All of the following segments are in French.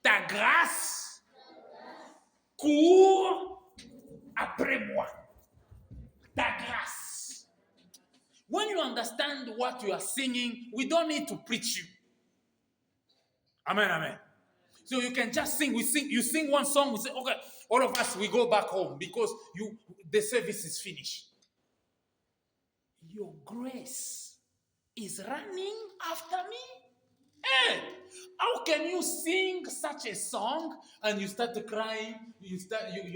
Ta grâce court après moi. Ta grâce. When you understand what you are singing, we don't need to preach you. Amen, amen. So you can just sing. You sing one song. We say, okay, all of us, we go back home because the service is finished. Your grace is running after me. Hey, how can you sing such a song and you start crying? You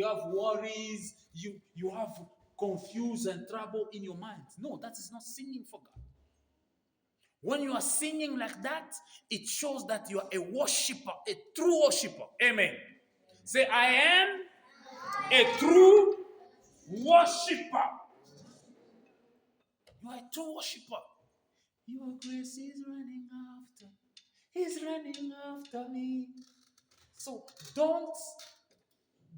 have worries. You have confused and trouble in your mind. No, that is not singing for God. When you are singing like that, it shows that you are a worshiper, a true worshiper. Amen. Say, I am a true worshiper. You are a true worshiper. Your grace is running after me. So don't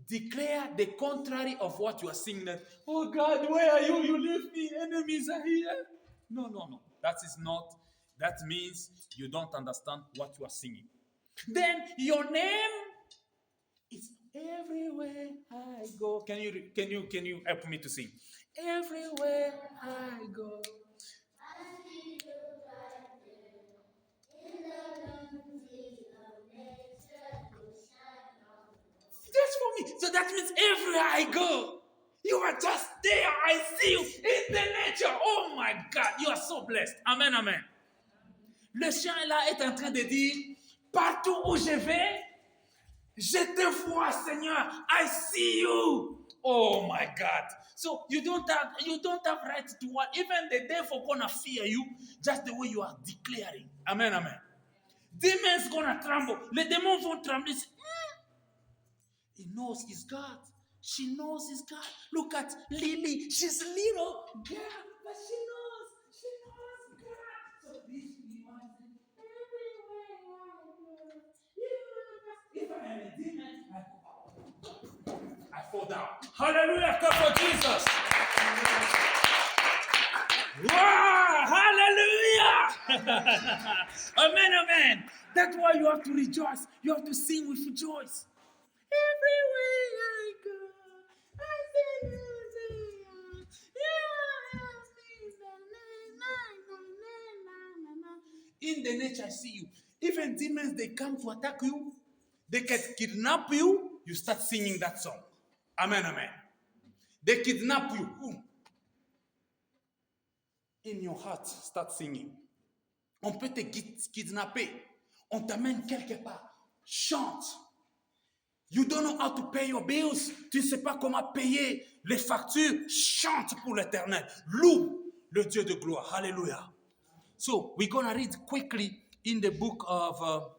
declare the contrary of what you are singing. That, oh God, where are you? You leave me. Enemies are here. No. That means you don't understand what you are singing. Then your name is everywhere I go. Can you help me to sing? Everywhere I go. That's for me. So that means everywhere I go, you are just there. I see you in the nature. Oh my God, you are so blessed. Amen, amen. Le chien là est en train de dire, partout où je vais, je te vois, Seigneur. I see you. Oh my God. So you don't have right to what? Even the devil gonna fear you just the way you are declaring. Amen, amen. Demons gonna tremble. Les démons vont trembler. He knows he's God. She knows he's God. Look at Lily. She's a little girl, but she knows God. So this reminds me, if I am a demon, I fall down. Hallelujah, come for Jesus. Wow, hallelujah. Amen, amen. That's why you have to rejoice. You have to sing with joy. Everywhere I go, I see you. In the nature, I see you. Even demons, they come to attack you. They can kidnap you. You start singing that song. Amen, amen. They kidnap you. In your heart, start singing. On peut te kidnapper. On t'amène quelque part. Chante. You don't know how to pay your bills. Tu ne sais pas comment payer les factures. Chante pour l'Éternel. Loue le Dieu de gloire. Hallelujah. So, we're going to read quickly in the book of...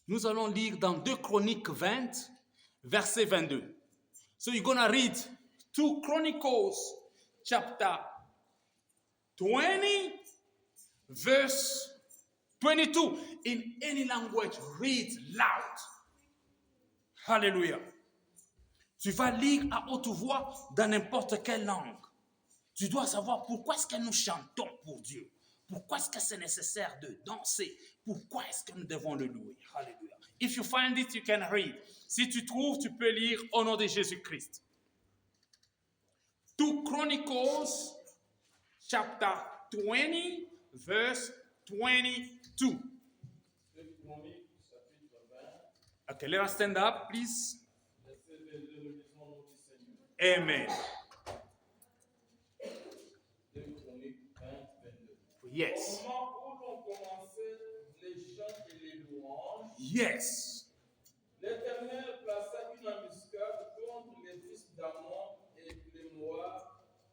nous allons lire dans 2 Chroniques 20, verset 22. So, you're going to read 2 Chronicles chapter 20, verse 22. In any language, read loud. Hallelujah. Tu vas lire à haute voix dans n'importe quelle langue. Tu dois savoir pourquoi est-ce que nous chantons pour Dieu. Pourquoi est-ce que c'est nécessaire de danser. Pourquoi est-ce que nous devons le louer. Hallelujah. If you find it, you can read. Si tu trouves, tu peux lire au nom de Jésus-Christ. 2 Chronicles chapter 20, verse 22. Okay, let us stand up, please. Amen. Yes. Yes. L'Éternel plaça une embuscade contre les fils d'Ammon et les Moab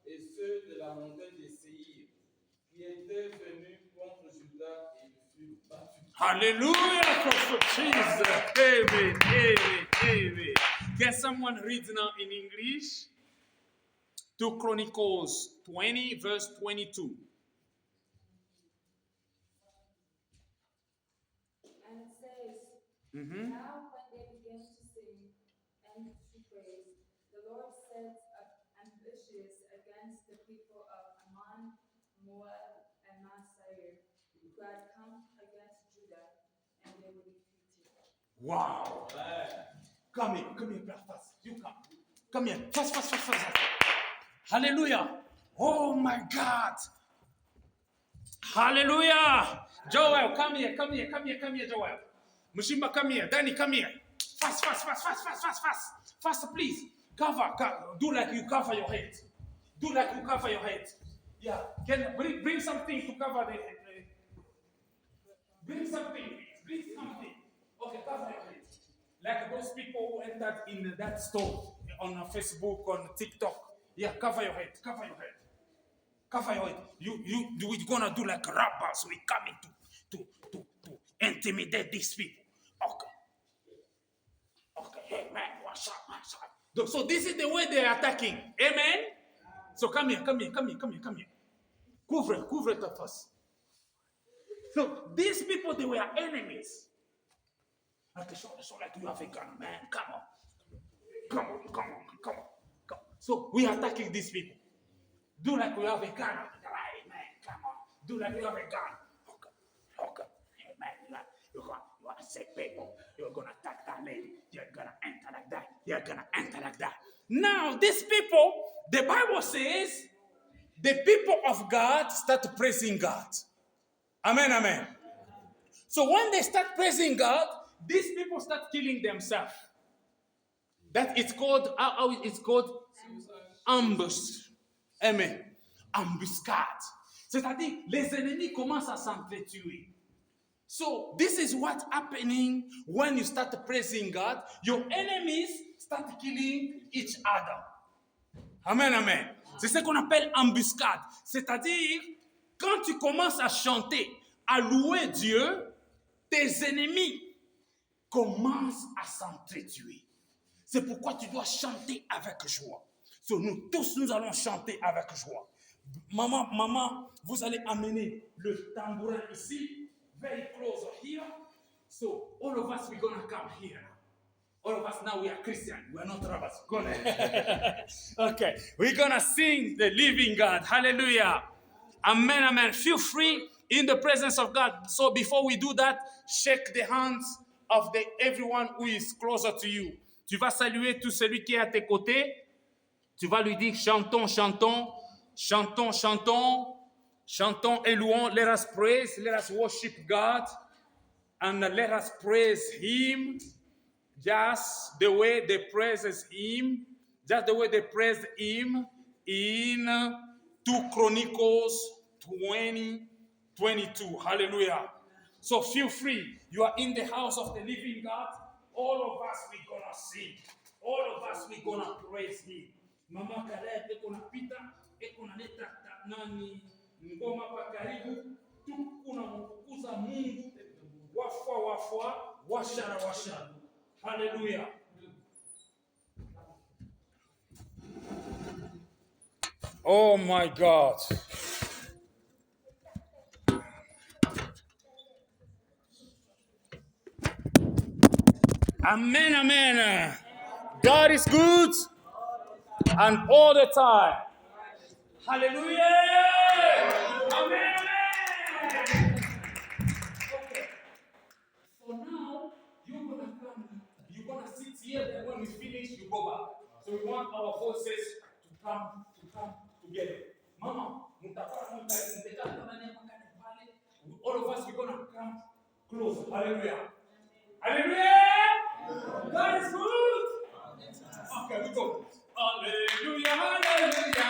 et ceux de la montagne de Séir qui étaient venus contre Juda et furent battus. Hallelujah for Jesus. Amen. Amen. Amen. Can someone read now in English? 2 Chronicles 20, verse 22. And it says, Now when they began to sing and to praise, the Lord set up ambushes against the people of Ammon, Moab, and Mount Seir, who had come against Judah, and they were defeated. Wow. Come here, fast. You come. Come here, fast. Hallelujah. Oh my God. Hallelujah. Joel, come here, Joel. Mushimba, come here. Danny, come here. Fast. Fast, please. Cover. Do like you cover your head. Yeah. Can bring something to cover the head. Bring something, please. Bring something. Okay, cover your head. Like those people who entered in that store on Facebook, on TikTok. Yeah, cover your head. We're gonna do like rappers. We're coming to intimidate these people. Okay, hey man, what's up? So this is the way they're attacking. Amen? So come here. Couvre ta face. So these people, they were enemies. Okay, so like you have a gun, man. Come on. So we are attacking these people. Do like we have a gun. Right, man, come on. Do like you have a gun. Okay. Hey, man, you are sick people. You're going to attack that lady. You're going to enter like that. Now, these people, the Bible says, the people of God start praising God. Amen. So when they start praising God, these people start killing themselves. That it's called, how it's called? Ambush. Amen. Embuscade. C'est-à-dire, les ennemis commencent à s'entretuer. So this is what's happening when you start praising God. Your enemies start killing each other. Amen. C'est ce qu'on appelle embuscade. C'est-à-dire, quand tu commences à chanter, à louer Dieu, tes ennemis commencent à s'entretuer. C'est pourquoi tu dois chanter avec joie. So, nous tous, nous allons chanter avec joie. Maman, vous allez amener le tambourin ici. Very close here. So, all of us, we're going to come here. All of us now, we are Christian. We are not robbers. Okay. We're going to sing the living God. Hallelujah. Amen. Feel free in the presence of God. So, before we do that, shake the hands of everyone who is closer to you. Tu vas saluer tout celui qui est à tes côtés. Tu vas lui dire, chantons et louons. Let us praise, let us worship God, and let us praise Him just the way they praise Him in 2 Chronicles 20:22. Hallelujah. So feel free. You are in the house of the living God. All of us, we're going to sing. All of us, we're going to praise Him. Mama Caleb, eko napita, eko naleta nani ngoma pa karibu, tuku na mkukuza Mungu, wafwa, washara. Hallelujah. Oh my God. Amen. God is good. And all the time. Hallelujah. Amen. Okay. So now, you're going to sit here, and when we finish, you go back. So we want our voices to come together. Mama, all of us, we're going to come close. Hallelujah. God is good. Okay, we go. Hallelujah. Hallelujah.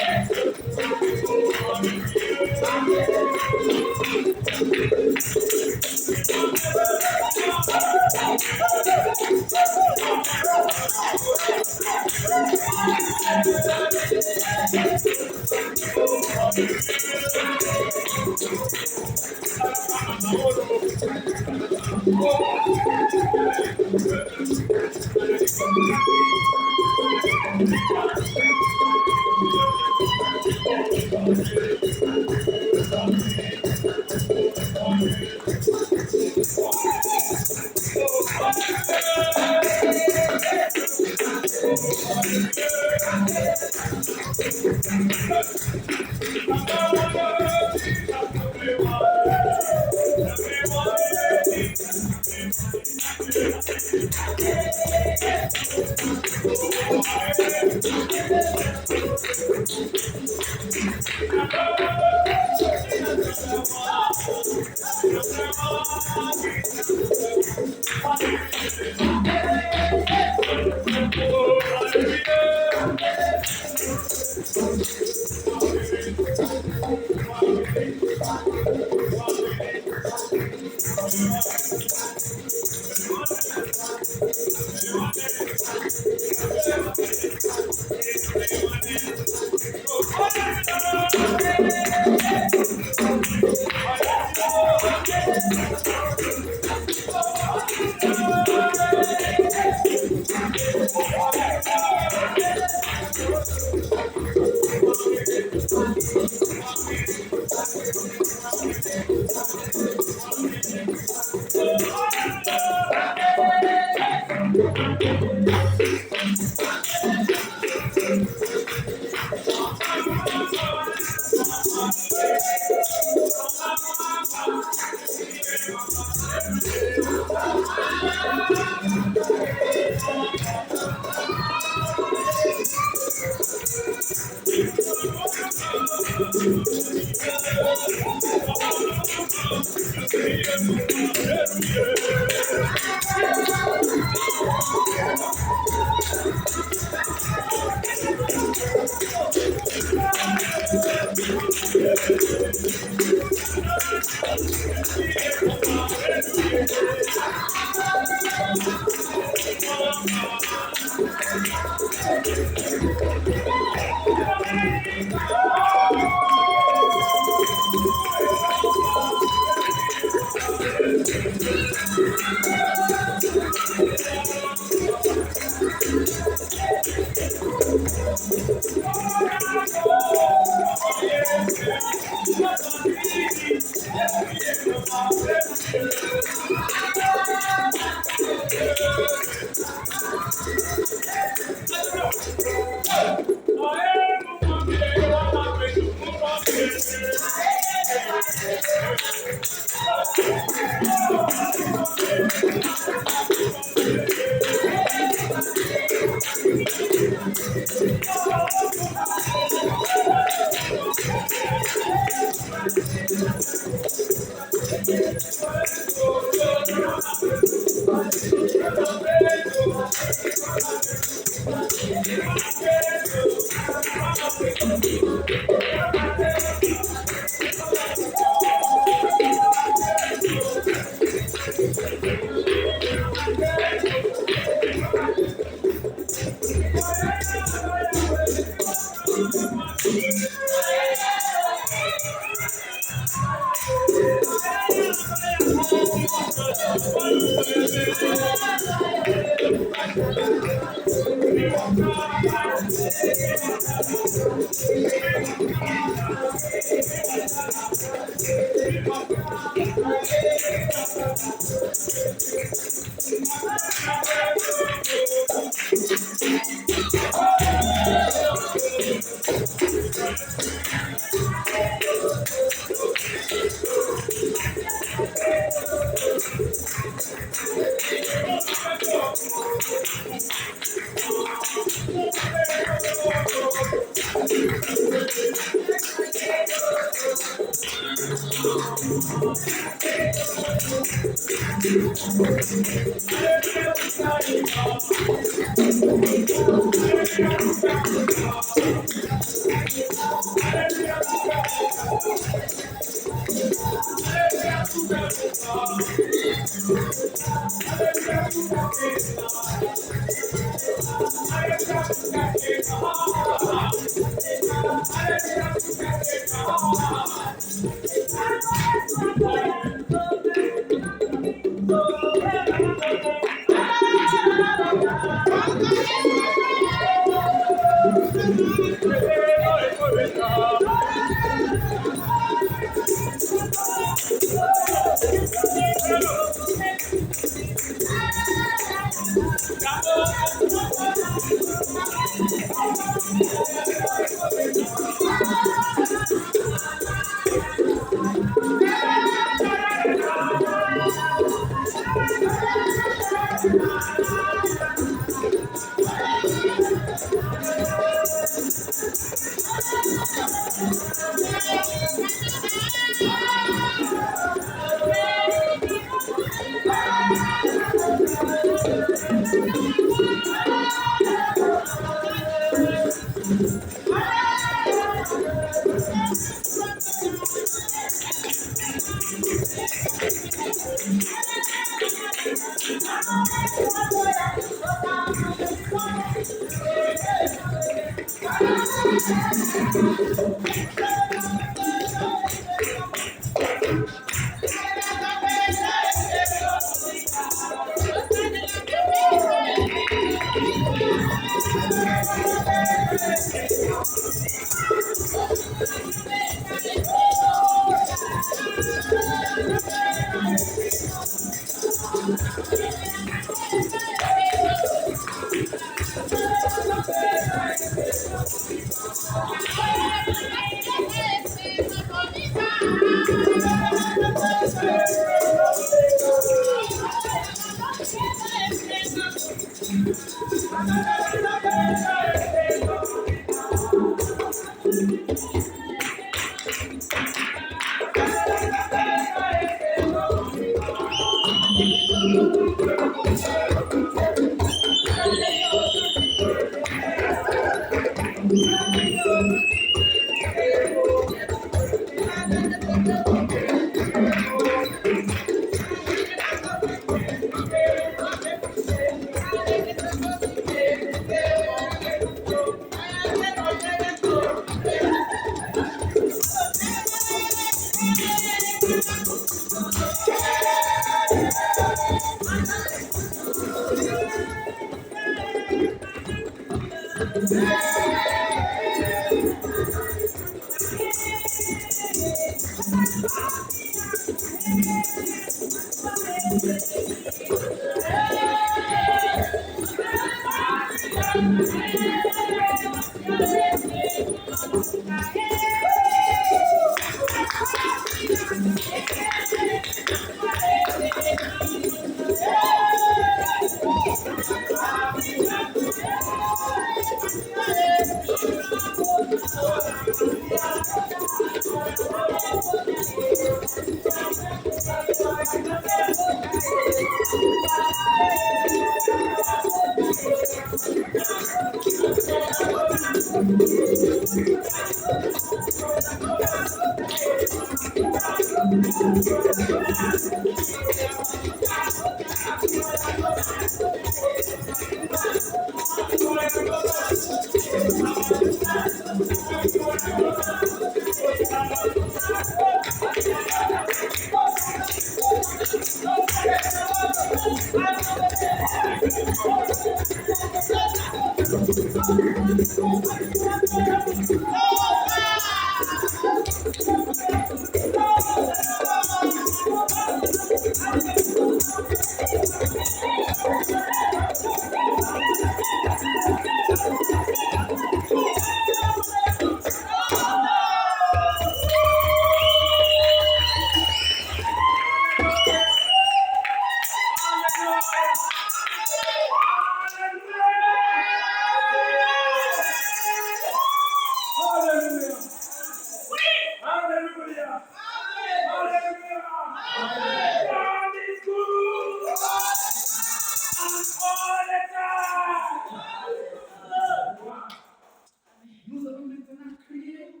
Nous allons maintenant crier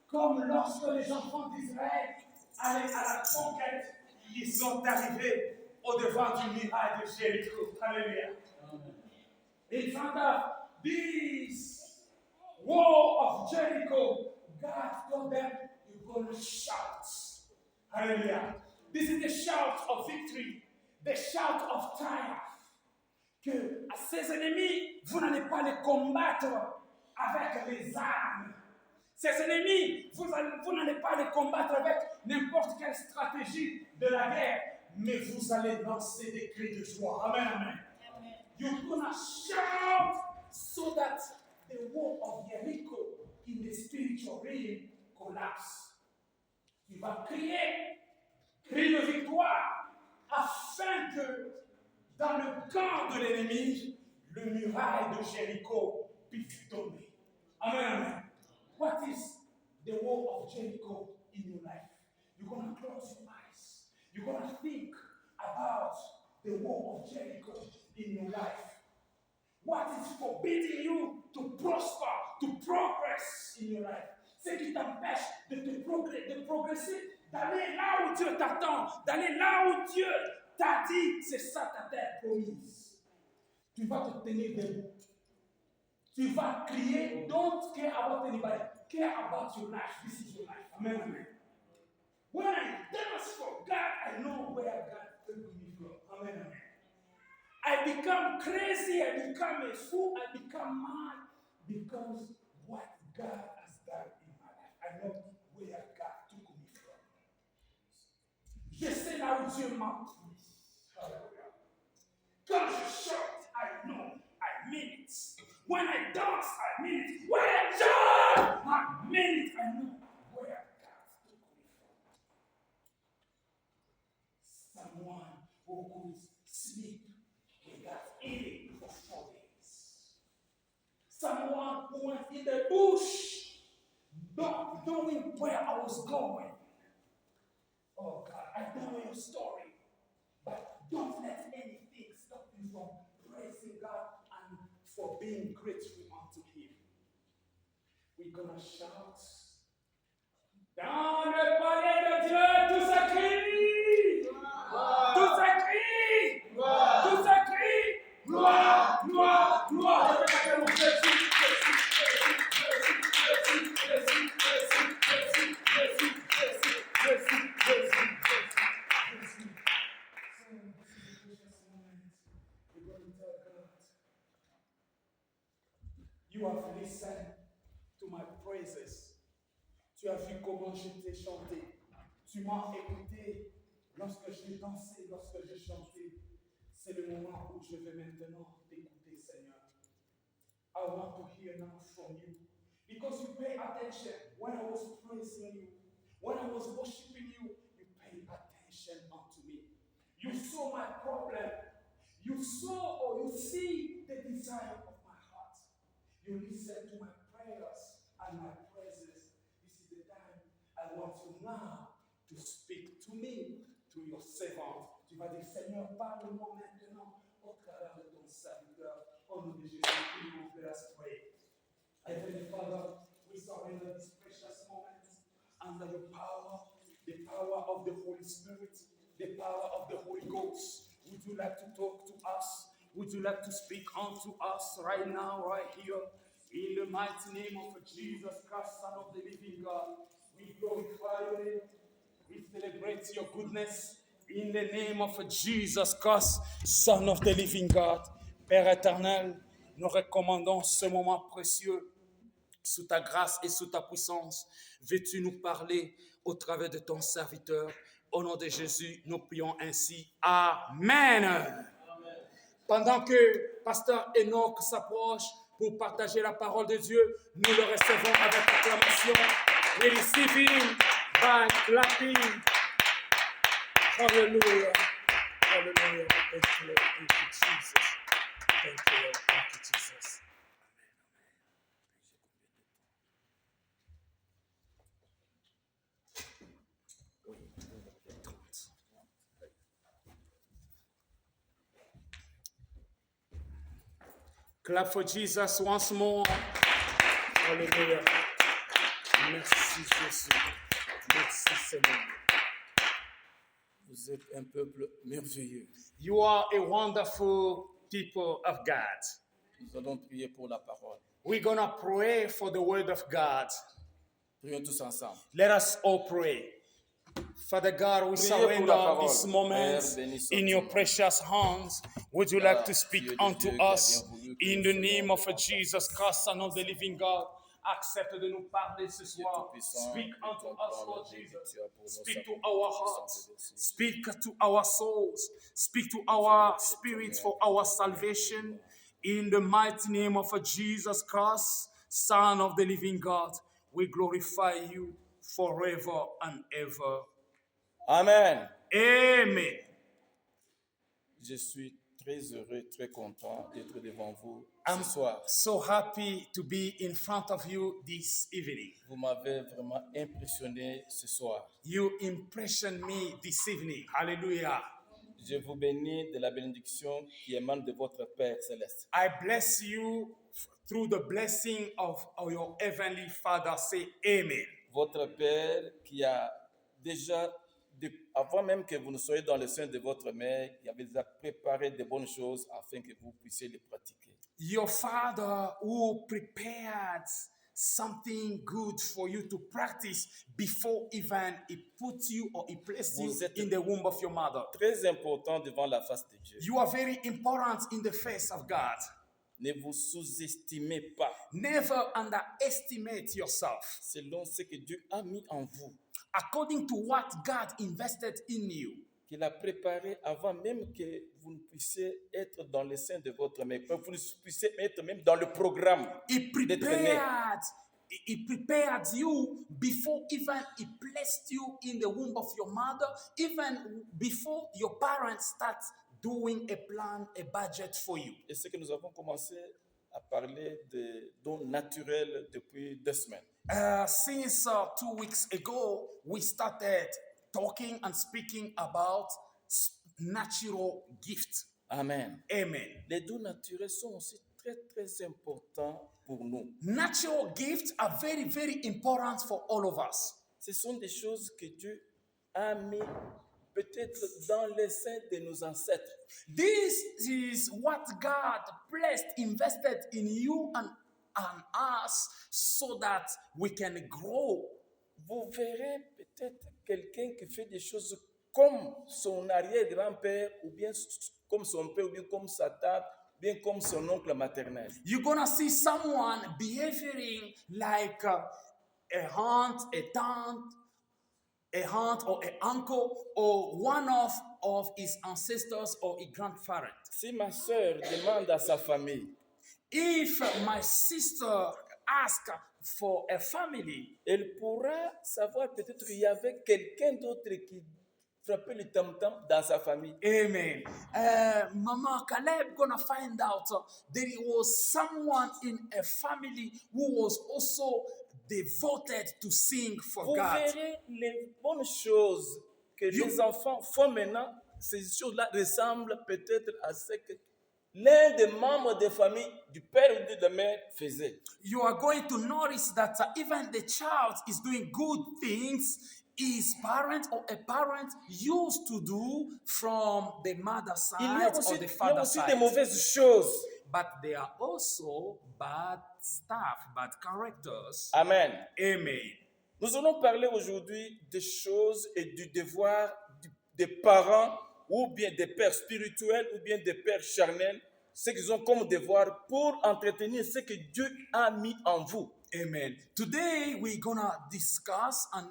comme lorsque les enfants d'Israël allaient à la conquête, ils sont arrivés au-devant du muraille de Jéricho. Alléluia. In front of this wall of Jericho, God told them, you're going to shout. Hallelujah. This is the shout of victory, the shout of triumph. Que à ces ennemis, vous n'allez pas les combattre avec les armes. Ces ennemis, vous n'allez pas les combattre avec n'importe quelle stratégie de la guerre, mais vous allez lancer des cris de joie. Amen, amen. You're gonna shout so that the wall of Jericho in the spiritual realm collapse. Tu vas crier, cri de victoire, afin que dans le camp de l'ennemi, le muraille de Jéricho puisse tomber. Amen, amen. What is the wall of Jericho in your life? You're going to close your eyes. You're going to think about the wall of Jericho in your life. What is forbidding you to prosper, to progress in your life? Ce qui t'empêche de progresser, d'aller là où Dieu t'attend, d'aller là où Dieu t'a dit, c'est ça ta terre promise. Tu vas te tenir debout. Tu vas crier, don't care about anybody. Care about your life. This is your life. Amen, amen. When I dance for God, I know where God took me from. Amen, amen. I become crazy, I become a fool, I become mad because what God has done in my life. I know where God took me from. Je sais là où Dieu m'a pris. Hallelujah. Quand je chante, I know, I mean it. When I dance, I mean it. When I jump, I mean it. I know where God took me from. Someone who could sleep without eating for 4 days. Someone who went in the bush, not knowing where I was going. Oh God, I don't know your story, but don't let anything stop you from praising God and for being grateful unto Him. We're gonna shout. Dans le palais de Dieu, tout s'écrit! Tout s'écrit! Tout s'écrit! Gloire, gloire, gloire! You have listened to my praises. Tu as vu comment je t'ai chanté. Tu m'as écouté lorsque j'ai dansé, lorsque j'ai chanté. C'est le moment où je vais maintenant t'écouter, Seigneur. I want to hear now from you. Because you pay attention when I was praising you, when I was worshiping you, you pay attention unto me. You saw my problem. You saw or you see the desire of my heart. You listen to my prayers and my praises. This is the time I want you now to speak to me, to your servant. Tu vas dire, Seigneur, parle-moi maintenant au travers de ton serviteur. Au nom de Jésus, let us pray. Heavenly Father, we surrender this precious moment under your power, the power of the Holy Spirit, the power of the Holy Ghost. Would you like to talk to us? Would you like to speak unto us right now, right here? In the mighty name of Jesus Christ, Son of the living God, we glorify your name. We celebrate your goodness. In the name of Jesus Christ, Son of the living God, Père éternel, nous recommandons ce moment précieux sous ta grâce et sous ta puissance. Veux-tu nous parler au travers de ton serviteur? Au nom de Jésus, nous prions ainsi. Amen. Amen. Pendant que Pasteur Enoch s'approche pour partager la parole de Dieu, nous le recevons avec acclamation. We receive him by clapping. Hallelujah. Hallelujah. Thank you, Lord. Thank you, Jesus. Thank you, Lord. Thank you, Jesus. Clap for Jesus once more. Hallelujah. Merci Jésus. Merci Seigneur. Vous êtes un peuple merveilleux. You are a wonderful people of God. Nous allons prier pour la parole. We're going to pray for the word of God. Prions tous ensemble. Let us all pray. Father God, we surrender this moment in your precious hands. Would you like to speak unto us in the name of Jesus Christ, Son of the living God? Accepte de nous parler ce soir. Speak unto us, Lord Jesus. Speak to our hearts. Speak to our souls. Speak to our spirits for our salvation. In the mighty name of Jesus Christ, Son of the living God, we glorify you forever and ever. Amen. Amen. Je suis très heureux, très content d'être devant vous I'm ce soir. so happy to be in front of you this evening. Vous m'avez vraiment impressionné ce soir. You impression me this evening. Hallelujah. Je vous bénis de la bénédiction qui émane de votre Père céleste. I bless you through the blessing of your heavenly Father. Say amen. Votre Père qui a déjà, avant même que vous ne soyez dans le sein de votre mère, il avait déjà préparé de bonnes choses afin que vous puissiez les pratiquer. Your Father who prepared something good for you to practice before even he put you or he placed you in the womb of your mother. Très important devant la face de Dieu. You are very important in the face of God. Ne vous sous-estimez pas. Never underestimate yourself. selon ce que Dieu a mis en vous, According to what God invested in you. qu'il a préparé avant même que vous ne puissiez être dans le sein de votre mère, que vous ne puissiez être même dans le programme He d'être né. prepared you before even he placed you in the womb of your mother, even before your parents start doing a plan, a budget for you. Et c'est que nous avons commencé à parler de dons naturels depuis 2 semaines. Since 2 weeks ago, we started talking and speaking about natural gifts. Amen. Amen. Les dons naturels sont aussi très, très importants pour nous. Natural gifts are very, very important for all of us. Ce sont des choses que Dieu a mis peut-être dans les seins de nos ancêtres. This is what God blessed, invested in you and us so that we can grow. Vous verrez peut-être quelqu'un qui fait des choses comme son arrière-grand-père, ou bien comme son père, ou bien comme sa tante, ou bien comme son oncle maternel. You're gonna see someone behaving like a aunt, a or an uncle, or one of his ancestors or a grandparent. Si ma sœur demande à sa famille, If my sister asks for a family, elle pourra savoir peut-être qu'il y avait quelqu'un d'autre qui frappait le tam-tam dans sa famille. amen. Mama Caleb gonna find out there was someone in a family who was also devoted to sing for Vous God. verrez les bonnes choses que les enfants font maintenant. Ces choses-là ressemblent peut-être à ce que l'un des membres de famille du père ou de la mère faisait. You are going to notice that even the child is doing good things his parent or a parent used to do from the mother Il y a side aussi, or the il y a father aussi side. des mauvaises choses. But there are also bad stuff, bad characters. Amen. Amen. Nous allons parler aujourd'hui des choses et du devoir des parents ou bien des pères spirituels ou bien des pères charnels, ce qu'ils ont comme devoir pour entretenir ce que Dieu a mis en vous. Amen. Today we're gonna discuss and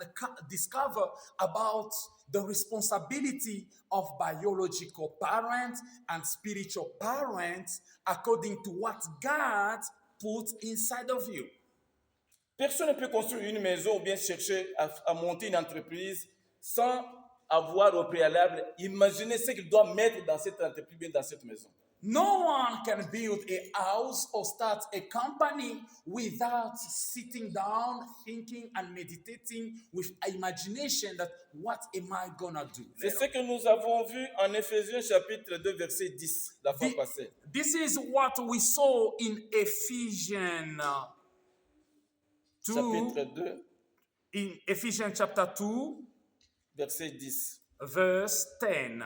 discover about the responsibility of biological parents and spiritual parents according to what God put inside of you. Personne ne peut construire une maison ou bien chercher à monter une entreprise sans avoir au préalable imaginé ce qu'il doit mettre dans cette entreprise, bien dans cette maison. No one can build a house or start a company without sitting down, thinking and meditating with imagination that what am I gonna do? C'est ce que nous avons vu en Éphésiens chapitre 2 verset 10 la fois passée. This is what we saw in Ephesians 2, Chapitre 2 in Ephesians chapter 2, verset 10. verse 10.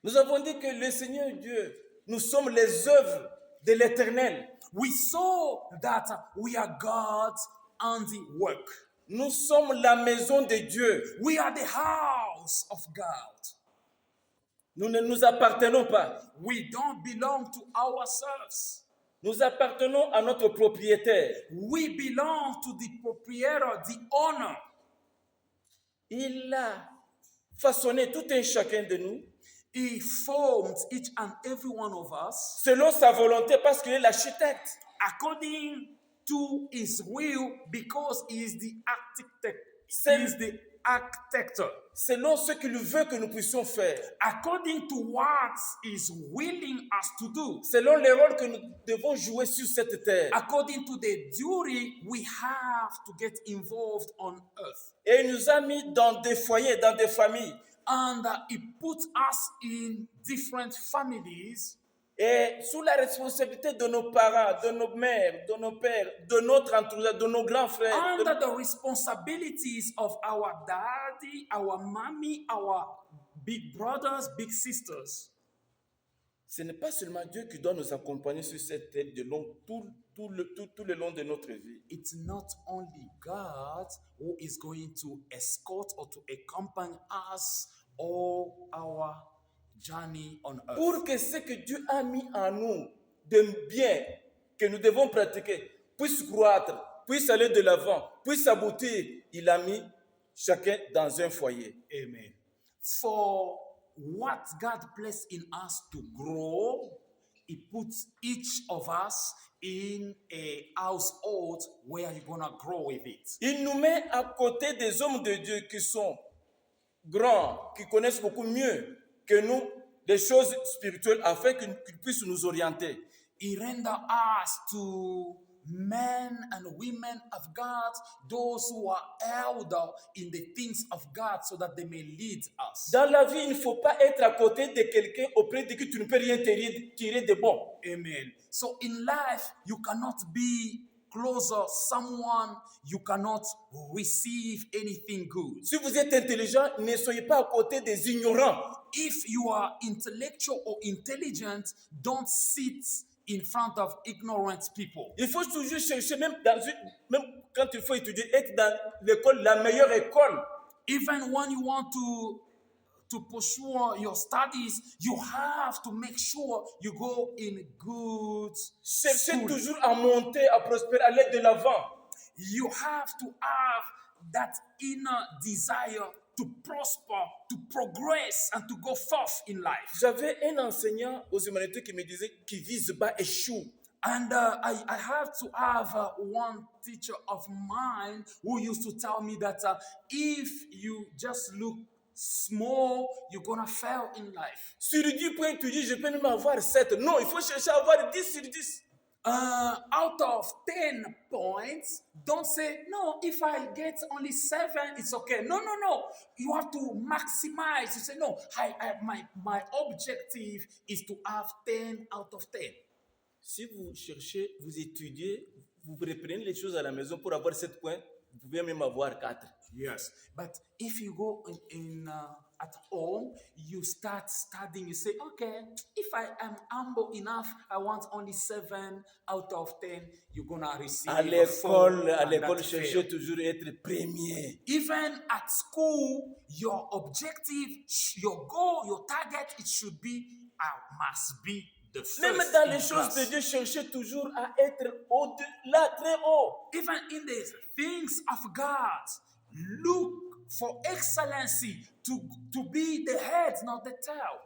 Nous avons dit que le Seigneur Dieu, nous sommes les œuvres de l'Éternel. We saw that we are God's handiwork. Nous sommes la maison de Dieu. We are the house of God. Nous ne nous appartenons pas. We don't belong to ourselves. Nous appartenons à notre propriétaire. We belong to the proprietor, the owner. Il a façonné tout un chacun de nous He formed each and every one of us selon sa volonté parce qu'il est l'architecte. according to his will because he is the architect. C'est- He is the architect. Selon ce qu'il veut que nous puissions faire. According to what is willing us to do. Selon les rôles que nous devons jouer sur cette terre. According to the duty we have to get involved on earth. Et il nous a mis dans des foyers, dans des familles. And he put us in different families Et sous la responsabilité de nos parents, de nos mères, de nos pères, de notre entourage, de nos grands frères. under the responsibilities of our daddy, our mommy, our big brothers, big sisters. Ce n'est pas seulement Dieu qui doit nous accompagner sur cette terre de long, tout le long de notre vie. It's not only God who is going to escort or to accompany us all our journey on earth. Pour que ce que Dieu a mis en nous de bien, que nous devons pratiquer puisse croître, puisse aller de l'avant, puisse aboutir, il a mis chacun dans un foyer. Amen. For what God placed in us to grow, He puts each of us in a household where you're gonna grow with it. Il nous met à côté des hommes de Dieu qui sont grands, qui connaissent beaucoup mieux que nous les choses spirituelles afin qu'ils puissent nous orienter. He render us to men and women of God, those who are elder in the things of God, so that they may lead us. Dans la vie, il ne faut pas être à côté de quelqu'un auprès de qui tu ne peux rien tirer de bon. Amen. So in life, you cannot be closer someone you cannot receive anything good. Si vous êtes intelligent, ne soyez pas à côté des ignorants. If you are intellectual or intelligent, don't sit in front of ignorant people. Il faut toujours chercher, même quand il faut étudier, être dans l'école, la meilleure école. Even when you want to pursue your studies, you have to make sure you go in good Cherchez school. toujours à monter, à prospérer, à aller de l'avant. You have to have that inner desire to prosper, to progress, and to go forth in life. J'avais un enseignant aux humanités qui me disait qui vise bas échoue. And I have to have one teacher of mine who used to tell me that if you just look small, you're gonna fail in life. Sur 10 points, tu dis, je peux même avoir 7. Non, il faut chercher à avoir 10 sur 10. Out of 10 points, don't say, no, if I get only 7, it's okay. No. You have to maximize. You say, no, my objective is to have 10 out of 10. Si vous cherchez, vous étudiez, vous reprenez les choses à la maison pour avoir 7 points, vous pouvez même avoir 4. Yes, but if you go at home, you start studying. You say, okay, if I am humble enough, I want only 7 out of 10. You're gonna receive. À l'école, cherchez toujours à être premier. Even at school, your objective, your goal, your target, it should be, must be the first. Même dans in les choses class. de Dieu, cherchez toujours à être au-delà, très haut. Even in the things of God, look for excellency to be the head, not the tail.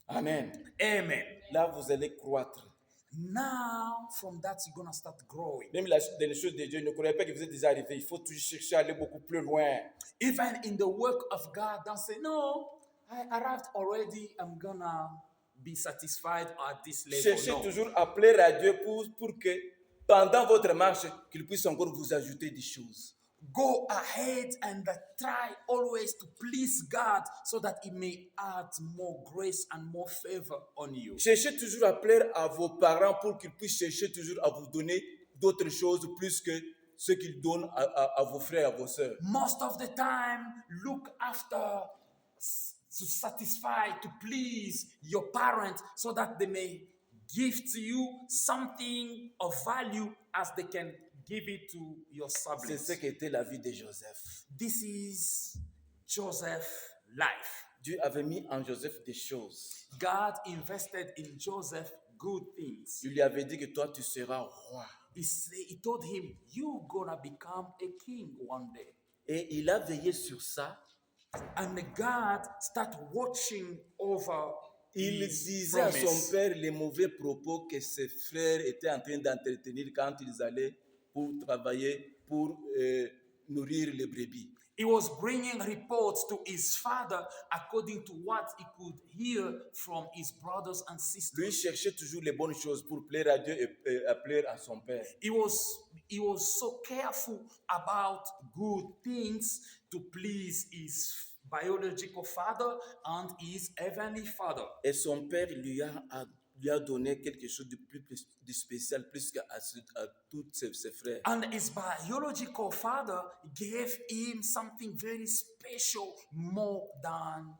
Amen. Amen. Là, vous allez croître. Now, from that, you're going to start growing. Même dans les choses de Dieu, ne croyez pas que vous êtes déjà arrivé. Il faut toujours chercher à aller beaucoup plus loin. Even in the work of God, don't say, no, I arrived already. I'm going to be satisfied at this level. Cherchez No. toujours à plaire à Dieu pour que pendant votre marche, qu'il puisse encore vous ajouter des choses. Go ahead and try always to please God so that He may add more grace and more favor on you. Cherchez toujours à plaire à vos parents pour qu'ils puissent chercher toujours à vous donner d'autres choses plus que ce qu'ils donnent à vos frères, à vos sœurs. Most of the time, look after to satisfy, to please your parents so that they may give to you something of value as they can give it to your C'est siblings. ce qu'était la vie de Joseph. This is Joseph's life. Dieu avait mis en Joseph des choses. God invested in Joseph good things. Il lui avait dit que toi, tu seras roi. He told him, you're gonna become a king one day. Et il a veillé sur ça. And God started watching over Il his disait à promise. son père les mauvais propos que ses frères étaient en train d'entretenir quand ils allaient pour travailler, pour nourrir les brebis. He was bringing reports to his father according to what he could hear from his brothers and sisters. Lui cherchait toujours les bonnes choses pour plaire à Dieu et à plaire à son père. He was so careful about good things to please his biological father and his heavenly father. Et son père lui a donné quelque chose de plus de spécial, plus qu'à tous ses frères. And his biological father gave him something very special more than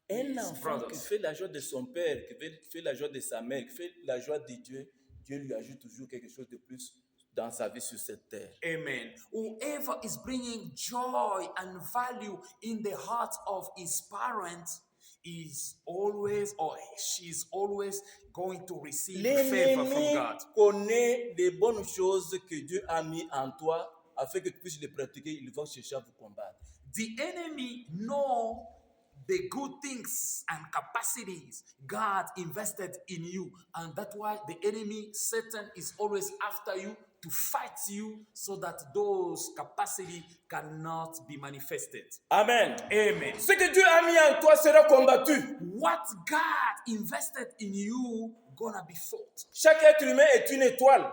Un his enfant qui brothers. fait la joie de son père, qui fait la joie de sa mère, qui fait la joie de Dieu, Dieu lui ajoute toujours quelque chose de plus dans sa vie sur cette terre. Amen. Whoever is bringing joy and value in the heart of his parents, is always or she's always going to receive favor from L'ennemi God. connaît les bonnes choses que Dieu a mis en toi afin que tu puisses les pratiquer. Il va chercher à vous combattre. The enemy know the good things and capacities God invested in you, and that's why the enemy Satan is always after you to fight you so that those capacity cannot be manifested. Amen. Amen. Ce que Dieu a mis en toi sera combattu. What God invested in you gonna be fought. Chaque être humain est une étoile.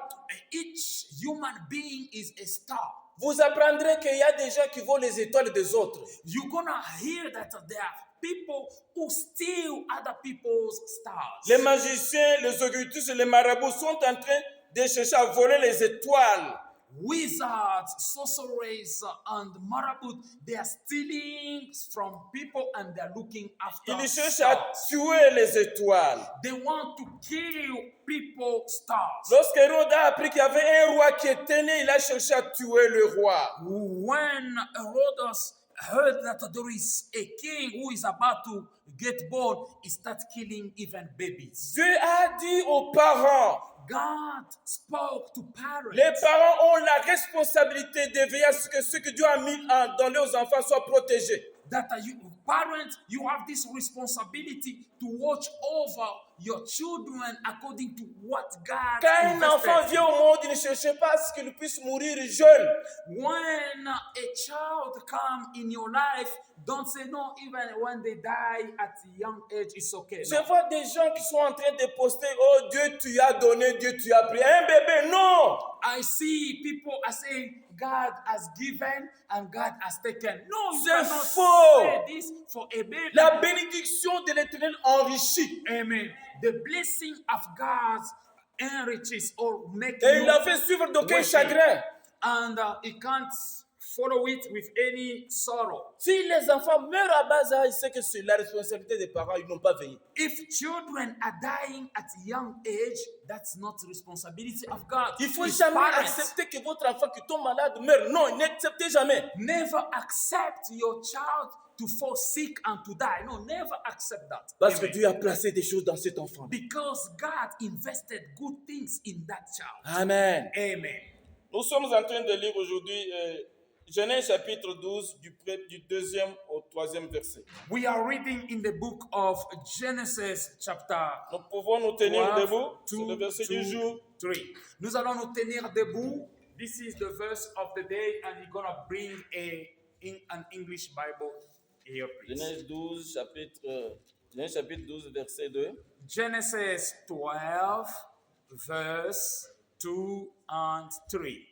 Each human being is a star. Vous apprendrez qu'il y a des gens qui volent les étoiles des autres. You're gonna hear that there are people who steal other people's stars. Les magiciens, les occultistes, les marabouts sont en train de chercher à voler les étoiles. Wizards, sorcerers, and marabouts, they are stealing from people and they're looking after Ils cherchent à stars. tuer les étoiles. They want to kill people's stars. Lorsque Hérode a appris qu'il y avait un roi qui était né, il a cherché à tuer le roi. When Herodes heard that there is a king who is about to get born, he starts killing even babies. Dieu a dit aux parents, God spoke to parents. les parents ont la responsabilité de veiller à ce que Dieu a mis dans leurs enfants soit protégé. That you, parents, you have this responsibility to watch over your children according to what God Quand un enfant invested. vient au monde, il ne cherche pas à ce qu'il puisse mourir jeune. When a child come in your life, don't say no, even when they die at a young age, it's okay. Je No. vois des gens qui sont en train de poster, oh Dieu tu as donné, Dieu tu as pris. Un bébé, non. I see people are saying God has given and God has taken. No, you C'est cannot faux. say this for a baby. La bénédiction de l'Éternel enrichit. Amen. The blessing of God enriches or makes Et il you l'a fait suivre d'aucun wealthy. chagrin. And he can't follow it with any sorrow. Si les enfants meurent à bas âge, c'est que c'est la responsabilité des parents, ils n'ont pas veillé. If children are dying at a young age, that's not the responsibility of God. Il faut It's jamais parents. accepter que votre enfant qui tombe malade meure. Non, n'acceptez jamais. Never accept your child to fall sick and to die. No, never accept that. Parce que Amen. Dieu a placé des choses dans cet enfant. Because God invested good things in that child. Amen. Amen. Nous sommes en train de lire aujourd'hui Genèse chapitre 12 du 2e au 3e verset. We are reading in the book of Genesis chapter Nous pouvons nous tenir 12, debout. C'est le verset du 2, jour. 3. Nous allons nous tenir debout. This is the verse of the day, and you're gonna bring an English Bible here, please. Genèse chapitre 12, verset 2. Genesis 12, verse 2 and 3.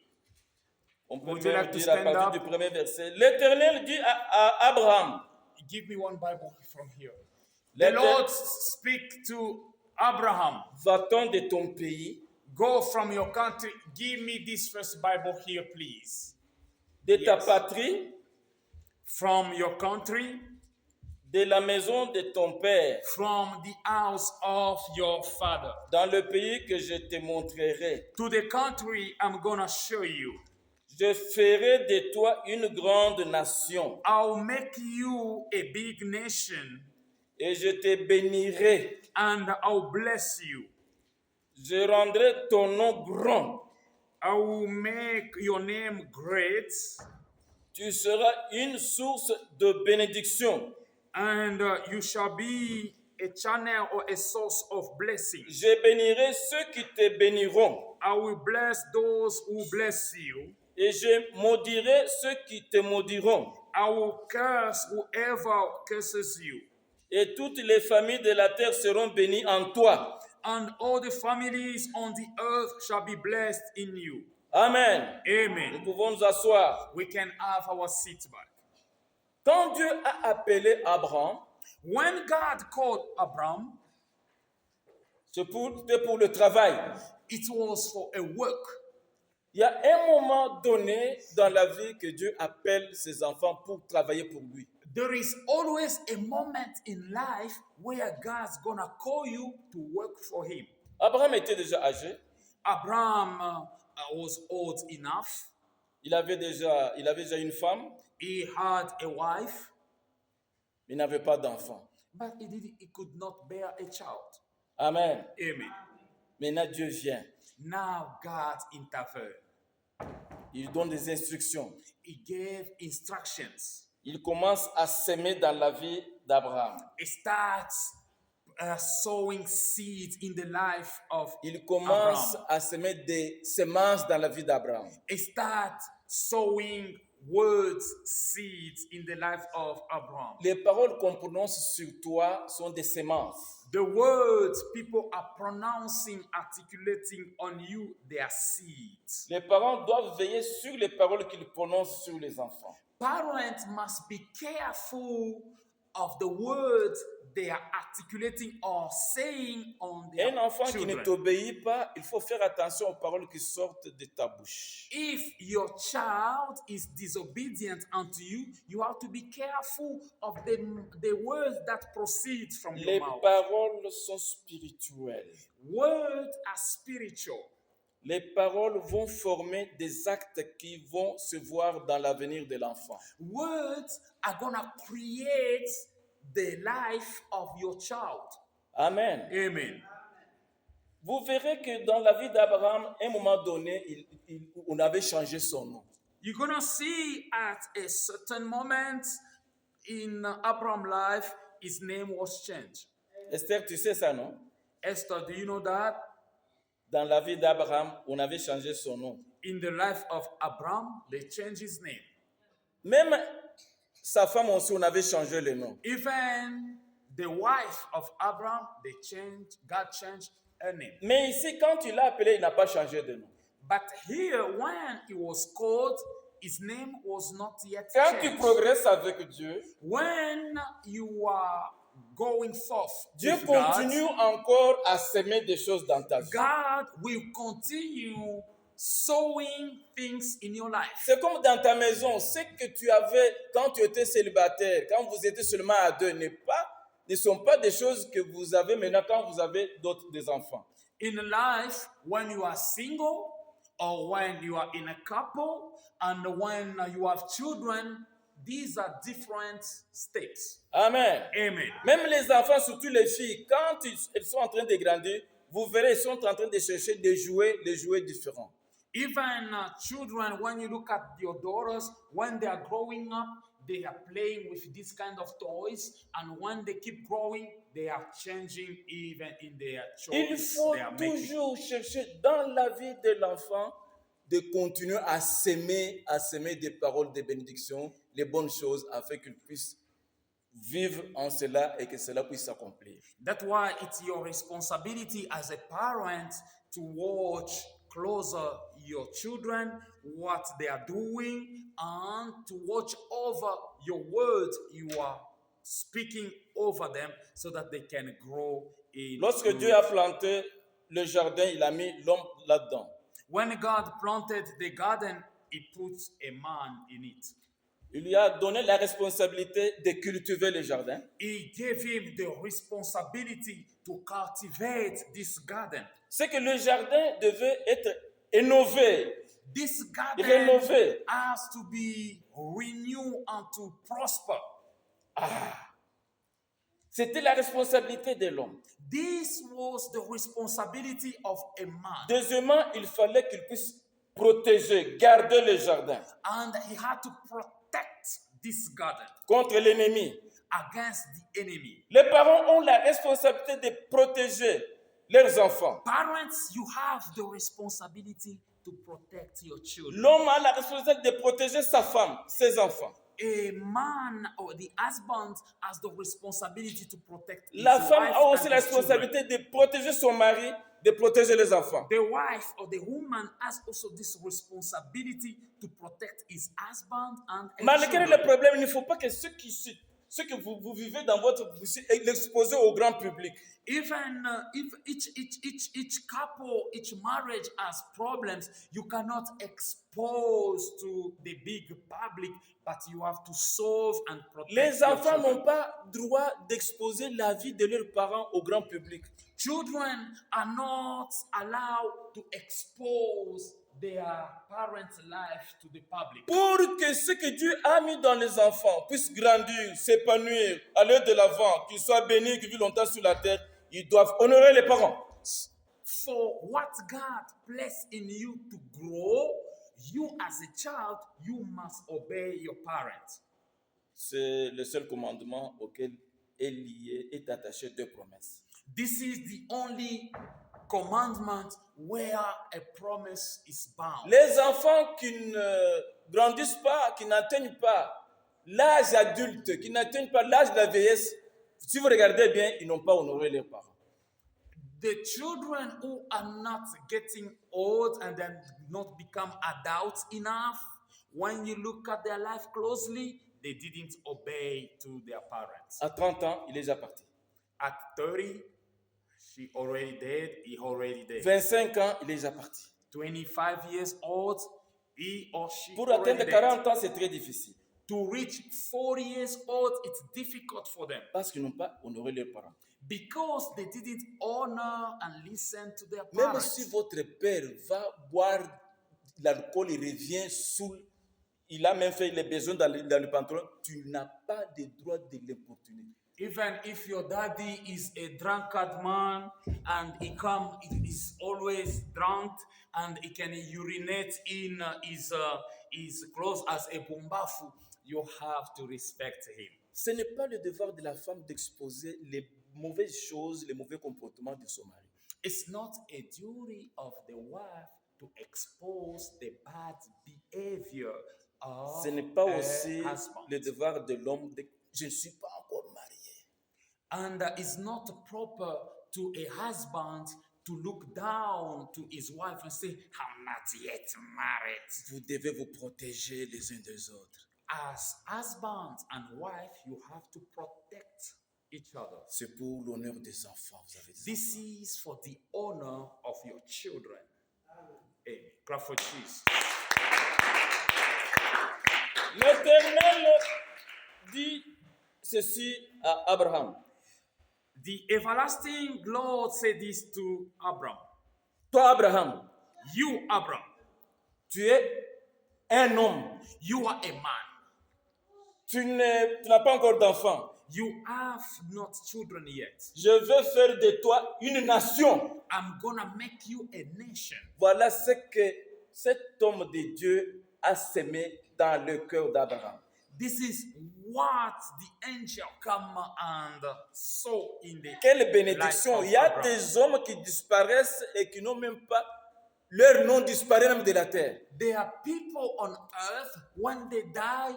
On peut Would you même like to dire à stand partir up? du premier verset. L'Éternel dit à Abraham, Give me one Bible from here. The Lord speak to Abraham. va-t'en de ton pays, Go from your country. Give me this first Bible here, please. de ta Yes. patrie, From your country, de la maison de ton père, from the house of your father, dans le pays que je te montrerai. to the country I'm gonna show you. Je ferai de toi une grande nation I'll make you a big nation, et je te bénirai. and I'll bless you. Je rendrai ton nom grand. I will make your name great, Tu seras une source de bénédiction. and you shall be a channel or a source of blessing. Je bénirai ceux qui te béniront I will bless those who bless you. et je maudirai ceux qui te maudiront. I will curse whoever curses you. Et toutes les familles de la terre seront bénies en toi. And all the families on the earth shall be blessed in you. Amen. Nous Amen. pouvons nous asseoir. We can have our seat back. Quand Dieu a appelé Abraham, When God called Abram, c'était pour le travail. it was for a work. Il y a un moment donné dans la vie que Dieu appelle ses enfants pour travailler pour lui. There is always a moment in life where God's gonna call you to work for Him. Abraham était déjà âgé. Abraham was old enough. Il avait déjà une femme, He had a wife, mais il n'avait pas d'enfant. but he could not bear a child. Amen. Amen. Maintenant, Dieu vient. Now God intervened. Il donne des instructions. He gave instructions. Il commence à s'aimer dans la vie d'Abraham. He starts sowing seeds in the life of Il commence Abraham. à semer des semences dans la vie d'Abraham. He starts sowing words, seeds in the life of Abraham. Les paroles qu'on prononce sur toi sont des semences. The words people are pronouncing, articulating on you, they are seeds. Les parents doivent veiller sur les paroles qu'ils prononcent sur les enfants. Parents must be careful of the words they are articulating or saying on their Un enfant qui ne children. t'obéit pas, il faut faire attention aux paroles qui sortent de ta bouche. If your child is disobedient unto you, you have to be careful of the words that proceed from Les your mouth. paroles sont spirituelles. Words are spiritual. Les paroles vont former des actes qui vont se voir dans l'avenir de l'enfant. Words are going to create the life of your child. Amen. Amen. Vous verrez que dans la vie d'Abraham, à un moment donné, on avait changé son nom. You're going to see at a certain moment in Abraham's life, his name was changed. Esther, tu sais ça, non? Esther, do you know that? Dans la vie d'Abraham, on avait changé son nom. In the life of Abraham, they changed his name. Même sa femme aussi, on avait changé le nom. Even the wife of Abraham, God changed her name. Mais ici, quand il l'a appelé, il n'a pas changé de nom. But here, when he was called, his name was not yet Quand tu changed. progresses avec Dieu, When you are going forth Dieu with God, continue encore à semer des choses dans ta vie. God will continue sowing things in your life. C'est comme dans ta maison, ce que tu avais quand tu étais célibataire, quand vous étiez seulement à deux, ne sont pas des choses que vous avez maintenant quand vous avez des enfants. In life, when you are single, or when you are in a couple, and when you have children, these are different steps. Amen. Amen. Même les enfants, surtout les filles, quand elles sont en train de grandir, vous verrez, ils sont en train de chercher des jouets différents. Even children, when you look at your daughters, when they are growing up, they are playing with this kind of toys, and when they keep growing, they are changing even in their Il choice faut they are making. toujours chercher dans la vie de l'enfant de continuer à semer des paroles de bénédiction, les bonnes choses, afin qu'il puisse vivre en cela et que cela puisse s'accomplir. That's why it's your responsibility as a parent to watch closer your children, what they are doing, and to watch over your words you are speaking over them so that they can grow in Lorsque good. Dieu a planté le jardin, il a mis l'homme là-dedans. When God planted the garden, he put a man in it. Il lui a donné la responsabilité de cultiver le jardin. He gave him the responsibility to cultivate this garden. C'est que le jardin devait être innové, This garden rénové. has to be renewed and to prosper. C'était la responsabilité de l'homme. This was the responsibility of a man. Deuxièmement, il fallait qu'il puisse protéger, garder le jardin And he had to protect this garden contre l'ennemi. against the enemy. Les parents ont la responsabilité de protéger leurs enfants. Parents, you have the responsibility to protect your children. L'homme a la responsabilité de protéger sa femme, ses enfants. A man or the husband has the responsibility to protect his La femme wife a aussi and la his children. responsabilité de protéger son mari, de protéger les enfants. The wife or the woman has also this responsibility to protect his husband and his Malgré children. les problèmes, il ne faut pas que ce que vous vivez dans votre vie, l'exposer au grand public. Even if each couple, each marriage has problems, you cannot expose to the big public, but you have to solve and protect Les your enfants children. n'ont pas droit d'exposer la vie de leurs parents au grand public. Children are not allowed to expose their parents' life to the public. Pour que ce que Dieu a mis dans les enfants puisse grandir, s'épanouir, aller de l'avant, qu'ils soient bénis, qu'ils vivent longtemps sur la terre, ils doivent honorer les parents. For what God placed in you to grow, you as a child, you must obey your parents. C'est le seul commandement auquel est attaché deux promesses. This is the only commandment where a promise is bound. Les enfants qui ne grandissent pas, qui n'atteignent pas l'âge adulte, qui n'atteignent pas l'âge de la vieillesse, si vous regardez bien, ils n'ont pas honoré leurs parents. The children who are not getting old and then not become adults enough, when you look at their life closely, they didn't obey to their parents. À 30 ans, il est déjà parti. At 30, she already dead, he already dead. 25 ans, il est déjà parti. 25 years old, he or she Pour already atteindre dead. 40 ans, c'est très difficile. To reach 40 years old, it's difficult for them Parce qu'ils n'ont pas honoré leurs parents. because they didn't honor and listen to their Même parents. si votre père va boire l'alcool, il revient saoul, il a même fait les besoins dans le pantalon, tu n'as pas le droit de l'importuner. Even if your daddy is a drunkard man and he is always drunk and he can urinate in his clothes as a bumbafu, you have to respect him. Ce n'est pas le devoir de la femme d'exposer les mauvaises choses, les mauvais comportements de son mari. It's not a duty of the wife to expose the bad behavior of Ce n'est pas a aussi husband. le devoir de l'homme de je ne suis pas encore marié. And it's not proper to a husband to look down to his wife and say, I'm not yet married. Vous devez vous protéger les uns des autres. As husband and wife, you have to protect each other. C'est pour l'honneur des enfants. Vous avez dit. This is for the honor of your children. Amen. Clap for Jesus. L'Éternel dit ceci à Abraham. The everlasting Lord said this to Abraham. Toi, Abraham, You, Abraham, tu es un homme. you are a man. Tu n'as pas encore d'enfant. You have not children yet. Je veux faire de toi une nation. I'm gonna make you a nation. Voilà ce que cet homme de Dieu a sémé dans le cœur d'Abraham. This is what the angel come and saw in the Quelle bénédiction. life of Il y a Abraham. des hommes qui disparaissent et qui n'ont même pas, leur nom disparaît même de la terre. There are people on earth, when they die,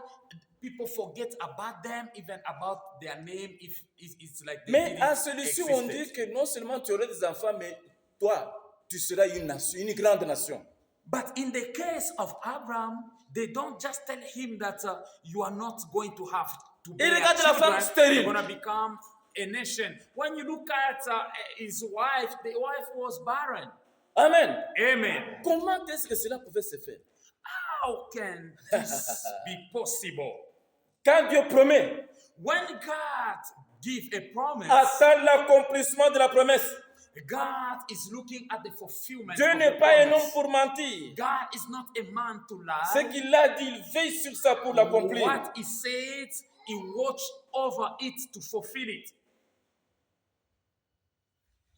people forget about them, even about their name, if it's like they Mais didn't à celui-ci, on dit existed. que non seulement tu auras des enfants, mais toi, tu seras une nation, une grande nation. But in the case of Abraham, they don't just tell him that you are not going to have to bear regarde la femme children, stérile. you're going to become a nation. When you look at his wife, the wife was barren. Amen. Amen. Comment est-ce que cela pouvait se faire? How can this be possible? Quand Dieu promet, When God gives a promise, attends l'accomplissement de la promesse. God is looking at the fulfillment Dieu of n'est the pas un promise. homme pour mentir. God is not a man to Ce lie. qu'il a dit, il veille sur ça pour l'accomplir. What he said, he watched over it to fulfill it.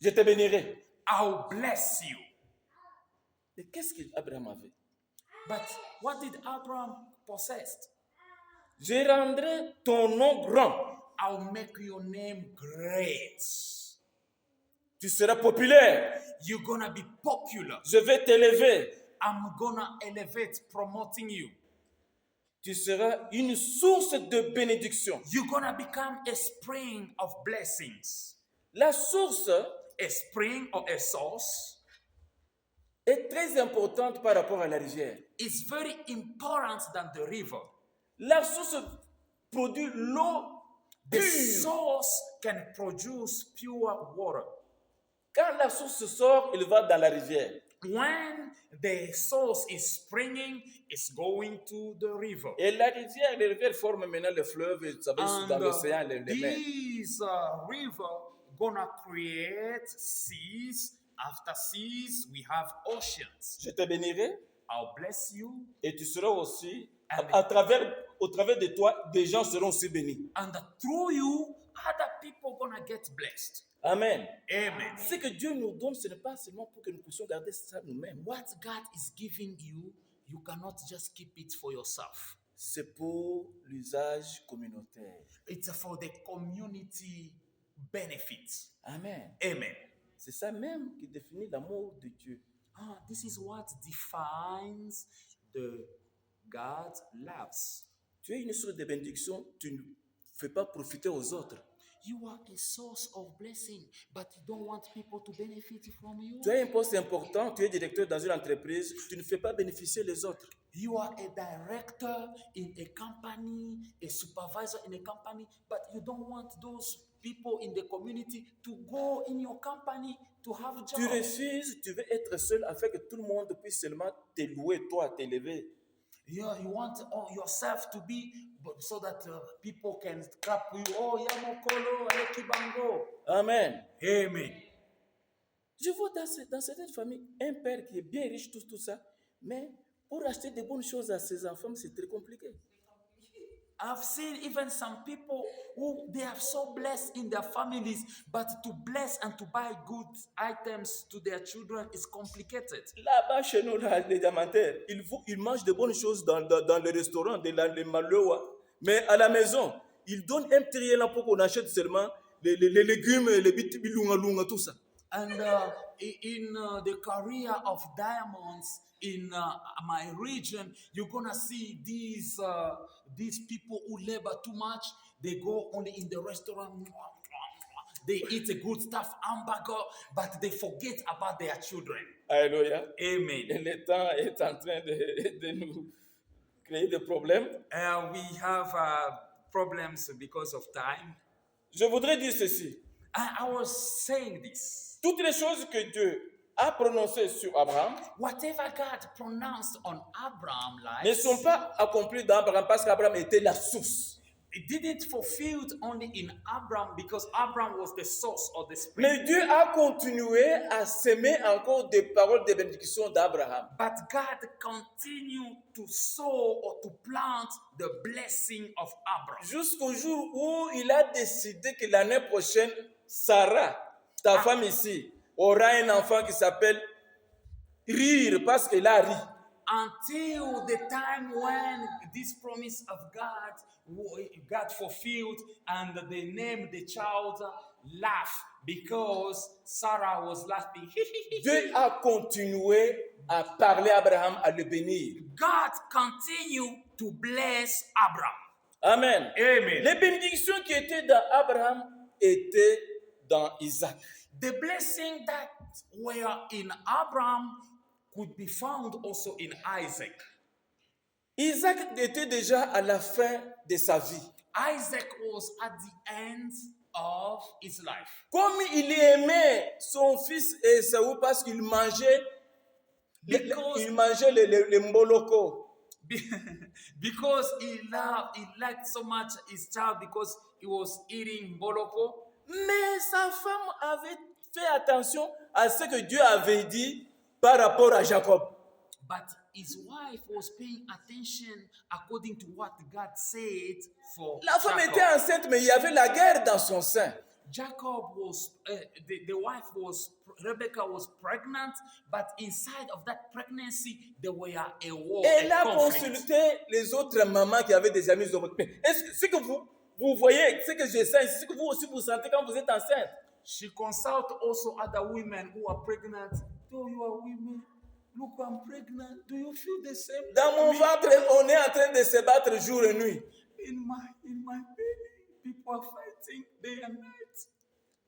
Je te bénirai. I'll bless you. Mais qu'est-ce qu'Abraham avait? But what did Abraham possess? Je rendrai ton nom grand. I'll make your name great. Tu seras populaire. You're gonna be popular. Je vais t'élever. I'm gonna elevate, promoting you. Tu seras une source de bénédiction. You're gonna become a spring of blessings. La source A spring or a source est très importante par rapport à la rivière. is very important than the river. La source produit l'eau The pure. source can produce pure water. Quand la source sort, il va dans la rivière. When the source is springing, it's going to the river. Et la rivière, les rivières forment maintenant le fleuve, et vous savez, And dans l'océan, les mers. these river gonna create seas. After seas, we have oceans. Je te bénirai. I'll bless you. Et tu seras aussi, And, au travers de toi, des gens seront aussi bénis. and through you, other people gonna get blessed. Amen. Amen. Ce que Dieu nous donne, ce n'est pas seulement pour que nous puissions garder ça nous-mêmes. What God is giving you, you cannot just keep it for yourself. C'est pour l'usage communautaire. It's for the community benefit. Amen. Amen. C'est ça même qui définit l'amour de Dieu. This is what defines the God loves. Tu es une source de bénédiction, tu ne fais pas profiter aux autres. You are a source of blessing, but you don't want people to benefit from you. Tu as un poste important, tu es directeur dans une entreprise, tu ne fais pas bénéficier les autres. You are a director in a company, a supervisor in a company, but you don't want those people in the community to go in your company to have jobs. Tu refuses, tu veux être seul afin que tout le monde puisse seulement te louer, toi, t'élever. Yeah, you want yourself to be so that people can clap you. Oh, Yamokolo, Kibango. Amen. Amen. Je vois dans certaines familles un père qui est bien riche, tout ça, mais pour acheter de bonnes choses à ses enfants, c'est très compliqué. I've seen even some people who they are so blessed in their families, but to bless and to buy good items to their children is complicated. Là-bas, chez nous, là, les diamantaires, ils mangent de bonnes choses dans les restaurants, les maloua. Mais à la maison, ils donnent un petit rien là pour qu'on achète seulement les légumes, les bitilunga, tout ça. And in the career of diamonds in my region, you're gonna see these people who labor too much. They go only in the restaurant. They eat a good stuff, hamburger, but they forget about their children. Alléluia. Amen. Le temps est en train de nous créer des problèmes. We have problems because of time. Je voudrais dire ceci. I was saying this. Toutes les choses que Dieu a prononcées sur Abraham Whatever God pronounced on Abraham's life, ne sont pas accomplies dans Abraham parce qu'Abraham était la source. it didn't fulfilled only in Abraham because Abraham was the source of the spring. Mais Dieu a continué à semer encore des paroles de bénédiction d'Abraham. But God continued to sow or to plant the blessing of Abraham. Jusqu'au jour où il a décidé que l'année prochaine, Sarah, ta femme ici, aura un enfant qui s'appelle Rire parce qu'elle a ri. Until the time when this promise of God fulfilled, and they named the child Laugh because Sarah was laughing. Dieu a continué à parler à Abraham, à le bénir. God continued to bless Abraham. Amen. Amen. Les bénédictions qui étaient dans Abraham étaient dans Isaac. The blessing that were in Abraham could be found also in Isaac. Isaac était déjà à la fin de sa vie. Isaac was at the end of his life. Comme il aimait son fils Esaü parce qu'il mangeait, les mboloko. Because he liked so much his child because he was eating boloko. Mais sa femme avait fait attention à ce que Dieu avait dit par rapport à Jacob. But his wife was paying attention according to what God said for La femme Jacob. était enceinte, mais il y avait la guerre dans son sein. Jacob was, the wife was, Rebecca was pregnant, but inside of that pregnancy, there were a war, Elle a a conflict. consulté les autres mamans qui avaient des amis hommes. Mais est-ce que ce que vous voyez, ce que je sens, ce que vous aussi vous sentez quand vous êtes enceinte? She consulted also other women who are pregnant. Oh, you are women. Look, I'm pregnant. Do you feel the same? Dans mon ventre, on est en train de se battre jour et nuit. In my belly, people are fighting day and night.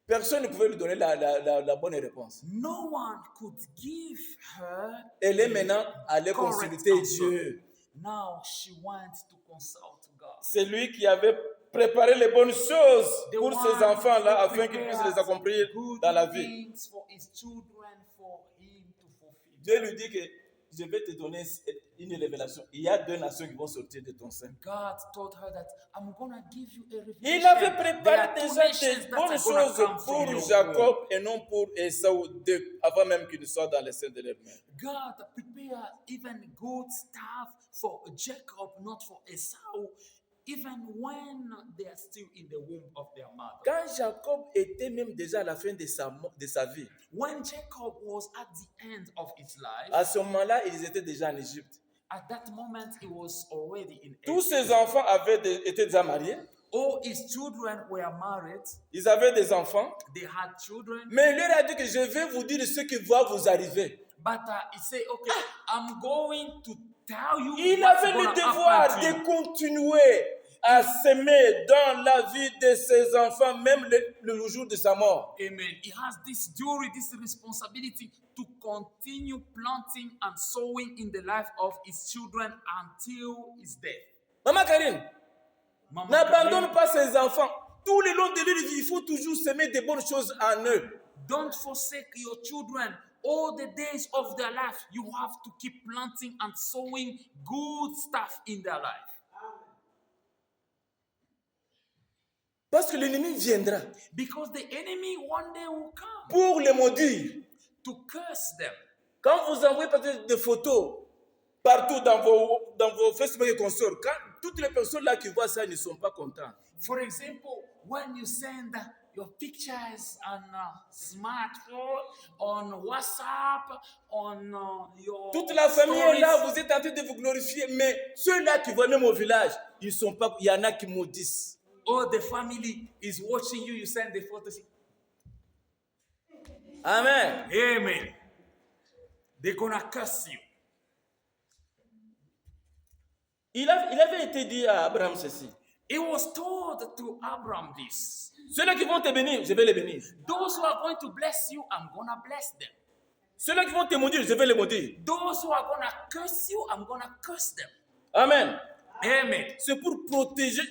Personne ne pouvait lui donner la bonne réponse. No one could give her. Elle est maintenant allée correct consulter answer. Dieu. Now she wants to consult God. C'est lui qui avait préparé les bonnes choses The pour one ces enfants-là who afin qu'ils puissent prepares les accomplir good dans la vie. things for his children, for him to fulfill. Dieu lui dit que je vais te donner une révélation. Il y a 2 nations qui vont sortir de ton sein. God told her that I'm gonna give you a revelation. Il avait There préparé are 2 déjà nations des that bonnes are gonna choses come from pour your womb. Jacob et non pour Ésaü, avant même qu'il ne soit dans les seins de leur mère. God prepared even good stuff for Jacob, not for Esau, even when they are still in the womb of their mother. Quand Jacob était même déjà à la fin de sa vie, When Jacob was at the end of his life, à ce moment-là, ils étaient déjà en Égypte. at that moment he was already in Tous Egypt. ses enfants étaient déjà mariés. All his children were married. Ils avaient des enfants. They had children. Mais il leur a dit que je vais vous dire ce qui va vous arriver. But he said, okay, I'm going to tell you Il what's avait le gonna devoir happen to de you. continuer à s'aimer dans la vie de ses enfants, même le jour de sa mort. Amen. He has this duty, this responsibility to continue planting and sowing in the life of his children until his death. Maman Karine, Mama n'abandonne Karine, pas ses enfants. Tout le long de leur vie, il faut toujours semer des bonnes choses en eux. don't forsake your children. All the days of their life, you have to keep planting and sowing good stuff in their life. Parce que l'ennemi viendra Because the enemy one day will come pour les maudire. to curse them. Quand vous envoyez peut-être des photos partout dans vos Facebook et consorts, quand toutes les personnes là qui voient ça, ils ne sont pas contents. For example, when you send your pictures on smartphone, on WhatsApp, on your Toute la famille est stories, là, vous êtes en train de vous glorifier, mais ceux-là qui voient même au village, ils sont pas, il y en a qui maudissent. all the family is watching you, you send the photos. Amen. Amen. They're gonna curse you. Il avait été dit à Abraham ceci. It was told to Abraham this. Ceux-là qui vont te bénir, je vais les bénir. Those who are going to bless you, I'm gonna bless them. Ceux-là qui vont te maudire, je vais les maudire. Those who are gonna curse you, I'm gonna curse them. Amen. Amen. C'est pour protéger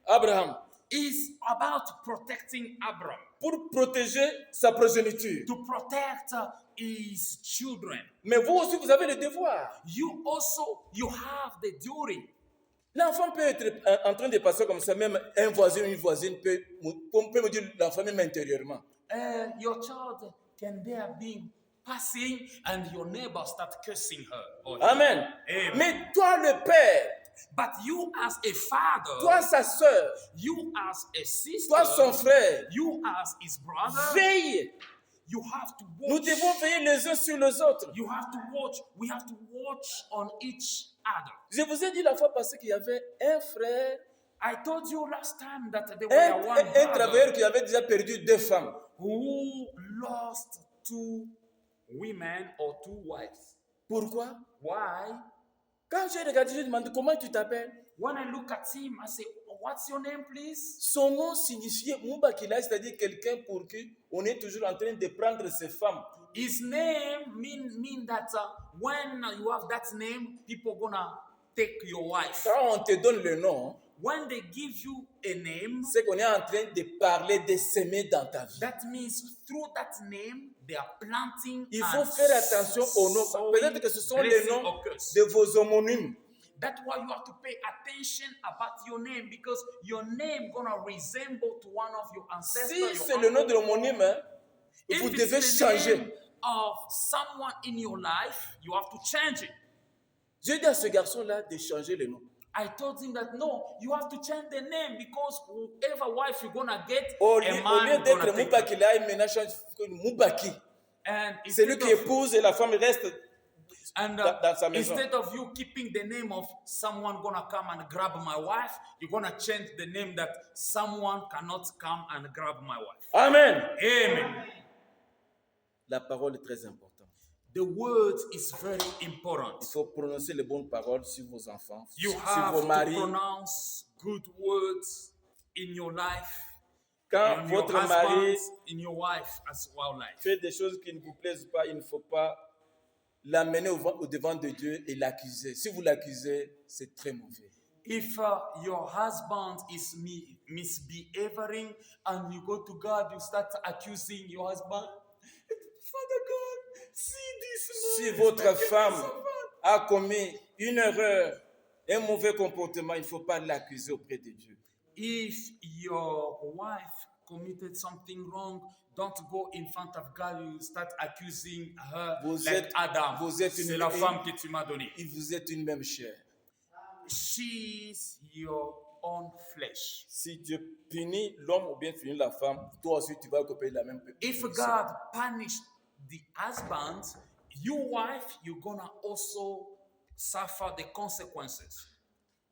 Abraham, It's about protecting Abraham, pour protéger sa progéniture. to protect his children. Mais vous aussi, vous avez le devoir. You have the duty. L'enfant peut être en train de passer comme ça, même un voisin, une voisine peut me dire l'enfant même intérieurement. Your child can there be passing and your neighbor start cursing her. or him. Amen. Amen. Mais toi, le père, But you as a father, toi, sa soeur, you as a sister, toi, son frère, you as his brother, veille. you have to Nous watch. devons veiller les uns sur les autres. You have to watch. We have to watch on each other. Je vous ai dit la fois passée qu'il y avait un frère, I told you last time that there un were one travailleur brother qui avait déjà perdu 2 femmes. who lost 2 women or 2 wives. Pourquoi? Why? Quand j'ai regardé, je lui ai demandé comment tu t'appelles. When I look at him, I say, "What's your name, please?" Son nom signifiait Moubakila, c'est-à-dire quelqu'un pour qui on est toujours en train de prendre ses femmes. His name mean that when you have that name, people gonna take your wife. Quand on te donne le nom, When they give you a name, c'est qu'on est en train de parler, de s'aimer dans ta vie. that means through that name they are planting. Il faut and faire attention aux noms. sowing Peut-être que ce sont les blessing noms or curse. de vos homonymes. That's why you have to pay attention about your name, because your name gonna resemble to one of your ancestors. Si your c'est le nom uncle. de l'homonyme, hein, If vous it's devez the changer. name of someone in your life, you have to change it. J'ai dit à ce garçon-là de changer le nom. I told him that no, you have to change the name, because whoever wife you're gonna get, Au a lieu man d'être gonna take. Moubakila, il maintenant change Moubaki. And C'est lui instead qui of, épouse et la femme reste. and dans sa maison. instead of you keeping the name of someone gonna come and grab my wife, you're gonna change the name that someone cannot come and grab my wife. Amen. Amen. La parole est très importante. The word is very important. Il faut prononcer les bonnes paroles sur vos enfants, You sur have vos to maris. pronounce good words in your life, Quand and your votre husband, mari in your wife as well. Life. fait des choses qui ne vous plaisent pas, il ne faut pas l'amener au devant de Dieu et l'accuser. Si vous l'accusez, c'est très mauvais. If your husband is misbehaving and you go to God, you start accusing your husband. Father God, see this man. Si is votre making me femme so bad. a commis une erreur, un mauvais comportement, il ne faut pas l'accuser auprès de Dieu. If your wife committed something wrong, don't go in front of God and start accusing her Vous like êtes- Adam. vous êtes C'est une- la femme que tu m'as donnée. Et vous êtes une même chair. She's your own flesh. Si Dieu punit l'homme ou bien punit la femme, toi aussi tu vas occuper la même If punition. God punished the husband, your wife, you're gonna also suffer the consequences.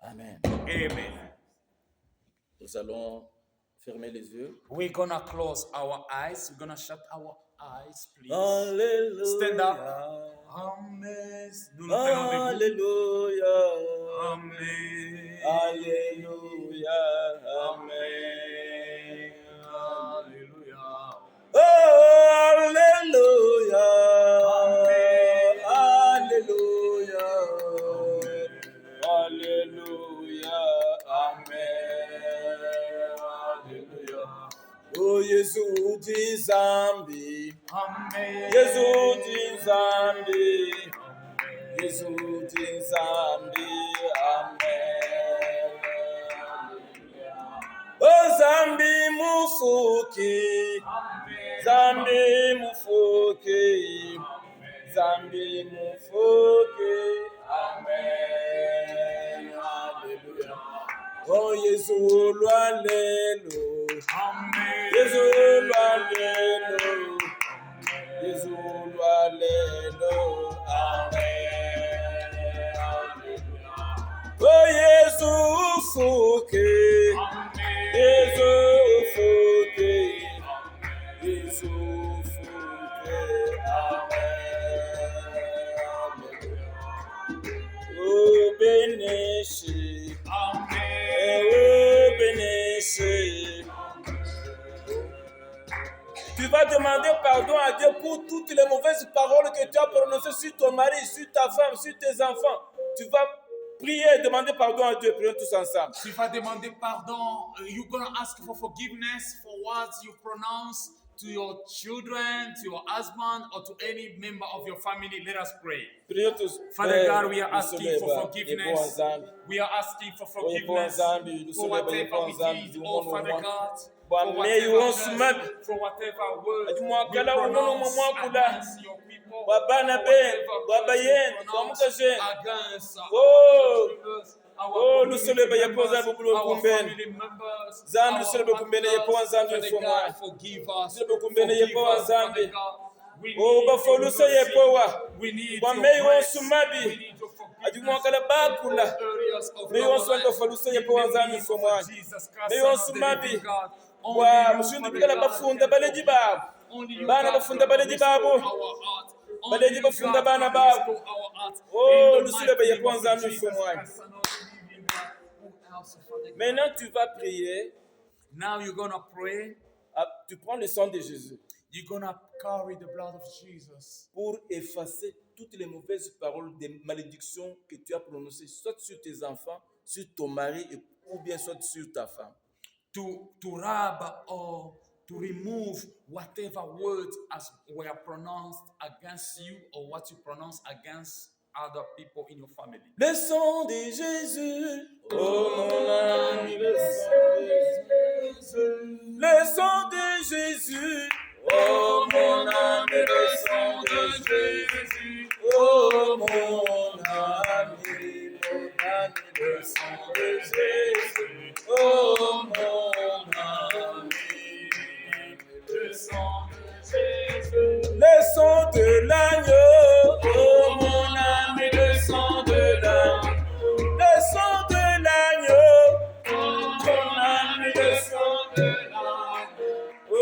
Amen. Amen. Nous allons fermer les yeux. We're gonna close our eyes. We're gonna shut our eyes, please. Alléluia. Stand up. Amen. Nous nous tenons debout. Alléluia. Amen. Alléluia. Amen. Hallelujah. Alléluia. Alléluia. Alléluia. Amen. Hallelujah. Oh Jésus dit Zambi. Amen. Jésus dit Zambi. Jésus dit Zambi. Amen. Oh Zambi Mufuki. Zambi Mufuki. Zambi Mufuki. Amen. Alléluia. Oh Jésus l'alléluia. Amen. Jésus l'alléluia. Jésus l'alléluia. Amen. Oh Jésus fouqué. Jésus fouqué. Jésus fouqué. Amen. Oh bénéché. Amen. Oh bénéché. Tu vas demander pardon à Dieu pour toutes les mauvaises paroles que tu as prononcées sur ton mari, sur ta femme, sur tes enfants. Tu vas prier et demander pardon à Dieu. Prions tous ensemble. Tu vas demander pardon. You're gonna ask for forgiveness for what you pronounce to your children, to your husband, or to any member of your family. Let us pray. Prions tous. Father God, we are Nous asking sommes for là-bas. forgiveness. ensemble. We are asking for Nous forgiveness ensemble. Nous for sommes là-bas. whatever we ensemble. did, oh Father God. Bwa For meyi whatever wonsu curse, mabi. for whatever word Ati we mwakala unono pronounce mwakula. against your people, Bwa bana for be, whatever bwa curse we bayen, pronounce bwa mukashe. against Oh. our members, our Oh, community lusolebe yepo members, zambi bulo our kumbeni. family members, Zambi our lusolebe kumbeni yepo partners. zambi Father mfumwa. God, forgive us. Lusolebe kumbeni Forgive yepo us, zambi. Father God. We Oh, need bafo your luse mercy. yepo wa. We need Bwa your meyi grace. wonsu mabi. We need your Ati forgiveness. mwakala bakula. In all areas of Meyi our wonsu life. bafo luse In yepo the zambi name of mfumwa. Jesus Christ, Meyi Son wonsu of the mabi. living God. Only Bwa you, musundi Father bikala God, bafunda can baleji forgive. babo. Only you, Bana God, bafunda can baleji restore babo. our heart. Only Baleji you, bafunda God, bana can babo. restore our heart. Oh, In the lusulebe mighty yepo name of zambi Jesus mfumwa. Christ, Son of the living God. Who else, Father God? Maintenant, tu vas prier. Now you're gonna pray. Tu prends le sang de Jésus You're gonna carry the blood of Jesus pour effacer toutes les mauvaises paroles, des malédictions que tu as prononcées, soit sur tes enfants, sur ton mari, ou bien soit sur ta femme. to rub or to remove whatever words as were pronounced against you or what you pronounce against other people in your family. Le sang de Jésus, oh mon ami, le sang de Jésus. Le sang de Jésus, oh mon ami, le sang de Jésus. Oh mon ami, le sang de Jésus. Oh mon ami, le sang de Jésus. Le sang de l'agneau, oh mon ami, le sang de l'agneau. Le sang de l'agneau, oh mon ami, le sang de l'agneau. Oh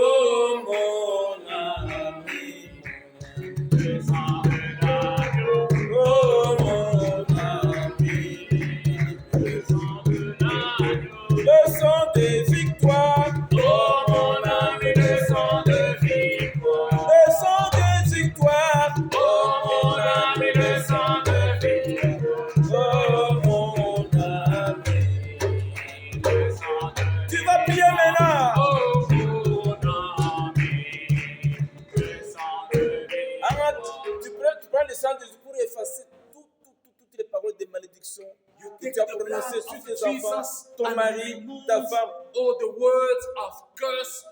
mon ami, le sang de l'agneau. Oh mon ami, le sang de l'agneau. Le sang de victoire, oh mon ami, le sang de victoire. Le sang de victoire, oh mon ami, le sang de victoire. Oh mon ami, le sang de. Tu vas prier maintenant. Oh mon ami, le sang de victoire. Tu prends le sang de Jésus pour effacer paroles de malédiction You que take tu as the blood prononcées of sur tes enfants, Jesus ton and mari, remove ta femme. all the words of curse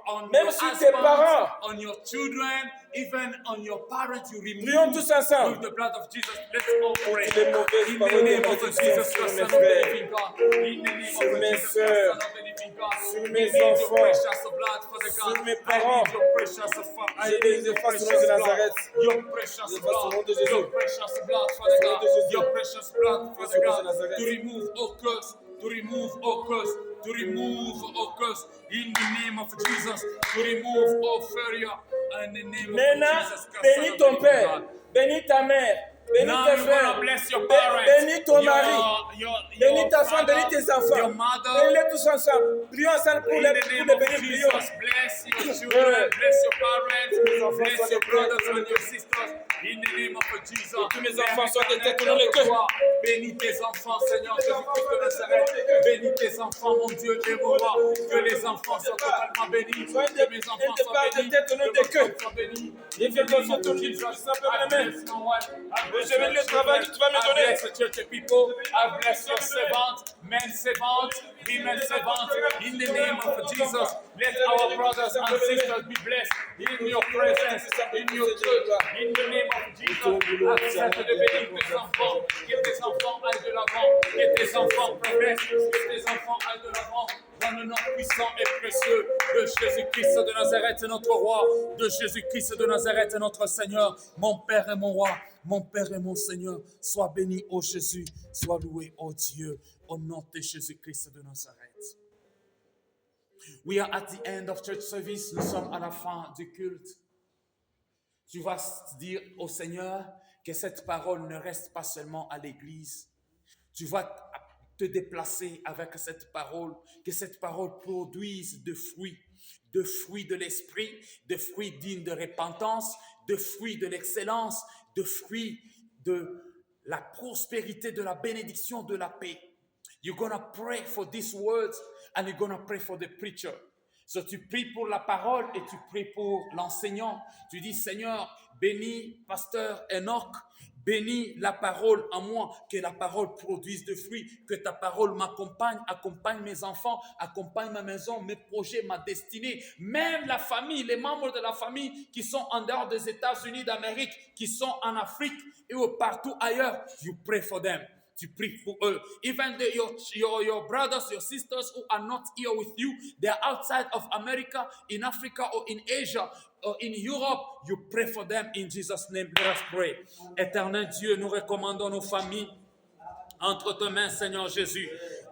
on Même your sur tes husband, parents. on your children, even on your parents. You remove Prions tous ensemble. with the blood of Jesus. Let's all pray. Les mauvaises In the paroles de name of malédiction Jesus sur Christ, mes Son of the frères, living God. In the name sur of mes Jesus Christ, sœurs, Son of the living God. sur We mes need your enfants, precious blood, Father sur God. mes I parents. need your precious blood. I Je need les your efface au nom precious de blood. Nazareth. Your precious Je les efface au nom blood. de Jésus. Your precious blood, Father Au nom de God. Jésus. Your precious blood, Father Au nom de God. Nazareth. To remove all curse. To remove all curse. To remove all curse. In the name of Jesus. To remove all failure. In the name of Maintenant, Jesus Christ, Son bénis of the ton living père, God. bénis ta mère, bénis Now tes you're frères, gonna bless your parents, bénis ton mari, bénis ta femme, father, bénis tes enfants, your mother. bénis-les tous ensemble. Prions ensemble pour In les the name bénir, of prions. Jesus, bless your children, bless your parents, bless your brothers and your sisters. In the name of Jesus, Que tous mes enfants soient des têtes, Père non les queues. toi, bénis tes enfants, Seigneur Jésus-Christ de Nazareth. Bénis tes enfants, mon Dieu et mon roi. Que les enfants soient totalement bénis. Que mes enfants soient bénis. Que mon enfant soit béni. Et fais confiance au Dieu puissant, Père bien-aimé. Je vais le travail que tu vas me donner. I bless the church of people. I bless your servants, men servants, women servants. In the name of Jesus, let our brothers and sisters be blessed in your presence, in your church. In the name of Jesus, accepte de bénir tes enfants. Que tes enfants aillent de l'avant. Que tes enfants progressent. Que tes enfants aillent de l'avant. Dans le nom puissant et précieux de Jésus-Christ de Nazareth, notre roi, de Jésus-Christ de Nazareth, notre Seigneur, mon Père et mon roi, mon Père et mon Seigneur, sois béni, ô Jésus, sois loué, ô Dieu, au nom de Jésus-Christ de Nazareth. We are at the end of church service, nous sommes à la fin du culte. Tu vas dire au Seigneur que cette parole ne reste pas seulement à l'église. Tu vas te déplacer avec cette parole, que cette parole produise de fruits de l'esprit, de fruits dignes de repentance, de fruits de l'excellence, de fruits de la prospérité, de la bénédiction, de la paix. You're gonna pray for these words and you're gonna pray for the preacher. So tu pries pour la parole et tu pries pour l'enseignant. Tu dis, Seigneur, bénis pasteur Enoch, bénis la parole en moi, que la parole produise de fruits, que ta parole m'accompagne, accompagne mes enfants, accompagne ma maison, mes projets, ma destinée, même la famille, les membres de la famille qui sont en dehors des États-Unis d'Amérique, qui sont en Afrique et partout ailleurs. You pray for them. Tu pries pour eux. Even your brothers, your sisters who are not here with you, they are outside of America, in Africa or in Asia or in Europe. You pray for them in Jesus' name. Let us pray. Éternel Dieu, nous recommandons nos familles entre tes mains, Seigneur Jésus.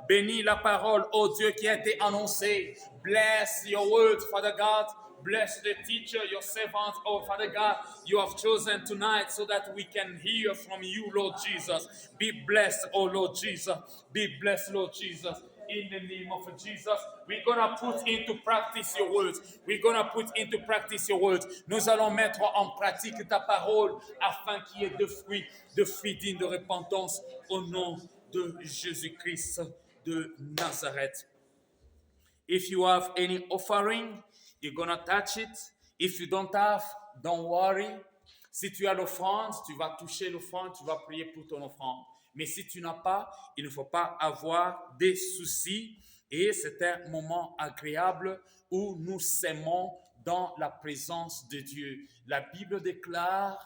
Bénis la parole, ô Dieu, qui a été annoncée. Bless your word, Father God. Bless the teacher, your servant, oh Father God, you have chosen tonight so that we can hear from you, Lord Jesus. Be blessed, oh Lord Jesus. Be blessed, Lord Jesus. In the name of Jesus, we're going to put into practice your words. We're going to put into practice your words. Nous allons mettre en pratique ta parole afin qu'il y ait de fruits dignes de repentance au nom de Jésus-Christ de Nazareth. If you have any offering, you're going to touch it. If you don't have, don't worry. Si tu as l'offrande, tu vas toucher l'offrande, tu vas prier pour ton offrande. Mais si tu n'as pas, il ne faut pas avoir des soucis. Et c'est un moment agréable où nous s'aimons dans la présence de Dieu. La Bible déclare,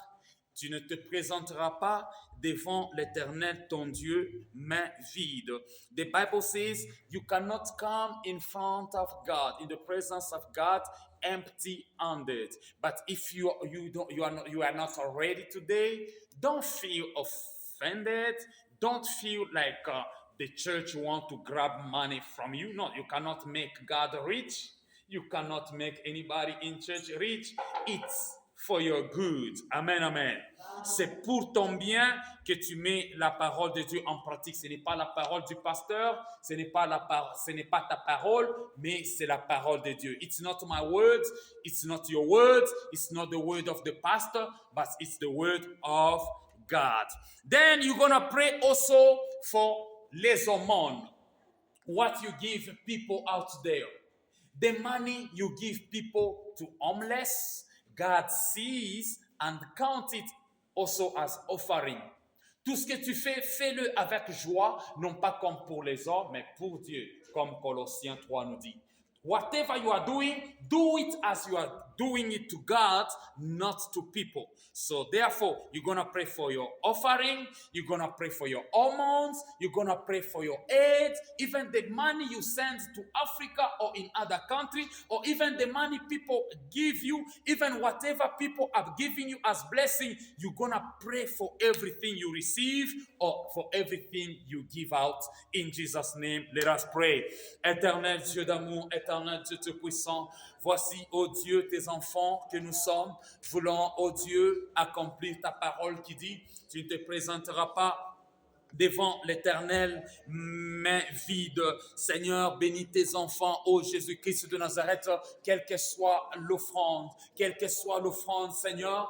tu ne te présenteras pas devant l'Éternel ton Dieu main vide. The Bible says you cannot come in front of God, in the presence of God, empty-handed. But if you are not ready today, don't feel offended. Don't feel like the church want to grab money from you. No, you cannot make God rich. You cannot make anybody in church rich. It's for your good. Amen, amen. C'est pour ton bien que tu mets la parole de Dieu en pratique. Ce n'est pas la parole du pasteur, ce n'est pas ta parole, mais c'est la parole de Dieu. It's not my words, it's not your words, it's not the word of the pastor, but it's the word of God. Then you're going to pray also for les aumônes. What you give people out there. The money you give people to homeless, God sees and count it also as offering. Tout ce que tu fais, fais-le avec joie, non pas comme pour les hommes, mais pour Dieu, comme Colossiens 3 nous dit. Whatever you are doing, do it as you are doing it to God, not to people. So therefore, you're going to pray for your offering, you're going to pray for your almonds, you're going to pray for your aid, even the money you send to Africa or in other countries, or even the money people give you, even whatever people are giving you as blessing, you're going to pray for everything you receive or for everything you give out. In Jesus' name, let us pray. Éternel Dieu d'amour, éternel Dieu tout-puissant, voici, ô Dieu, tes enfants que nous sommes, voulons, ô Dieu, accomplir ta parole qui dit, tu ne te présenteras pas devant l'Éternel, main vide. Seigneur, bénis tes enfants, ô Jésus-Christ de Nazareth, quelle que soit l'offrande, Seigneur,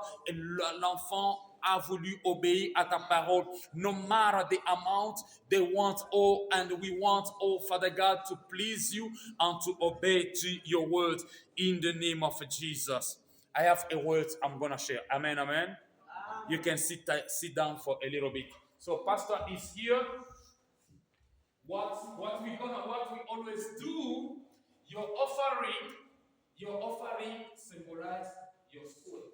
l'enfant a voulu obéir à ta parole. No matter the amount, they want all, and we want all, Father God, to please you and to obey to your word in the name of Jesus. I have a word I'm going to share. Amen, amen. You can sit down for a little bit. So pastor is here. What we always do, your offering symbolize your sweat.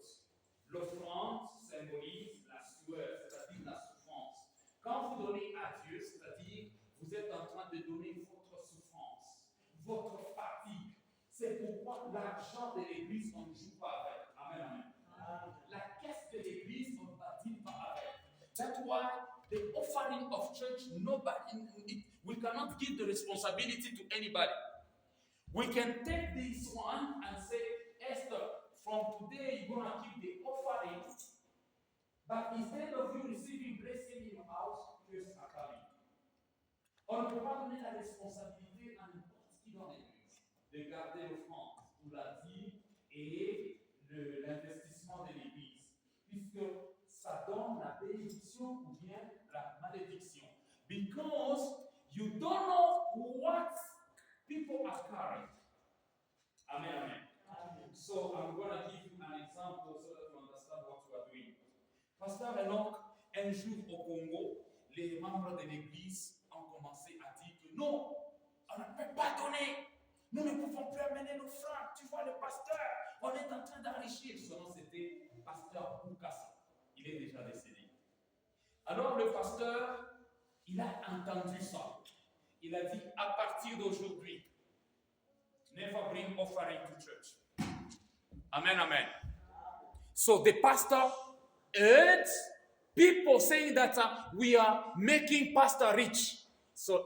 L'offrande symbolise la sueur, c'est-à-dire la souffrance. Quand vous donnez à Dieu, c'est-à-dire vous êtes en train de donner votre souffrance, votre fatigue. C'est pourquoi l'argent de l'église, on ne joue pas avec. Amen, amen. La caisse de l'église, on ne bâtit pas avec. That's why the offering of church, we cannot give the responsibility to anybody. We can take this one and say, Esther, from today you're going to keep the offering, but instead of you receiving blessing in your house, just a coming. On ne peut pas donner la responsabilité à n'importe qui dans l'église de garder l'offrande pour la dîme et l'investissement de l'église, puisque ça donne la bénédiction ou bien la malédiction. Because you don't know what people are carrying. Amen, amen. So I'm going to give you an example so that you understand what you are doing. Pasteur Enoch, un jour au Congo, les membres de l'église ont commencé à dire que non, on ne peut pas donner. Nous ne pouvons plus amener l'offrande. Tu vois, le pasteur, on est en train d'enrichir. Son nom, c'était pasteur Boukassa. Il est déjà décédé. Alors le pasteur, il a entendu ça. Il a dit, à partir d'aujourd'hui, never bring offering to church. Amen, amen. So the pastor heard people saying that we are making pastor rich. So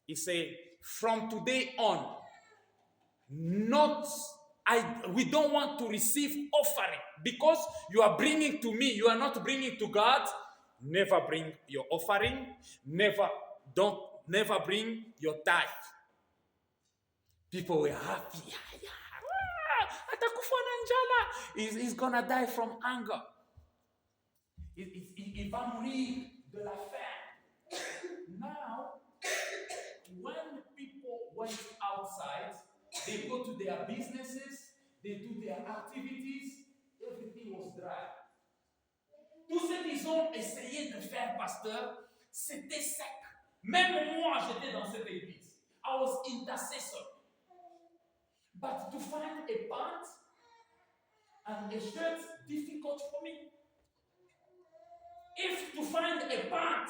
he said, from today on, we don't want to receive offering because you are bringing to me, you are not bringing to God. Never bring your offering. Never bring your tithe. People were happy. He's gonna die from anger. Il va mourir de la faim. Now, when people went outside, they go to their businesses, they do their activities, everything was dry. Tout ce qu'ils ont essayé de faire, pasteur, c'était sec. Même moi, j'étais dans cette église. I was intercessor. But to find a pant and a shirt, difficult for me. If to find a pant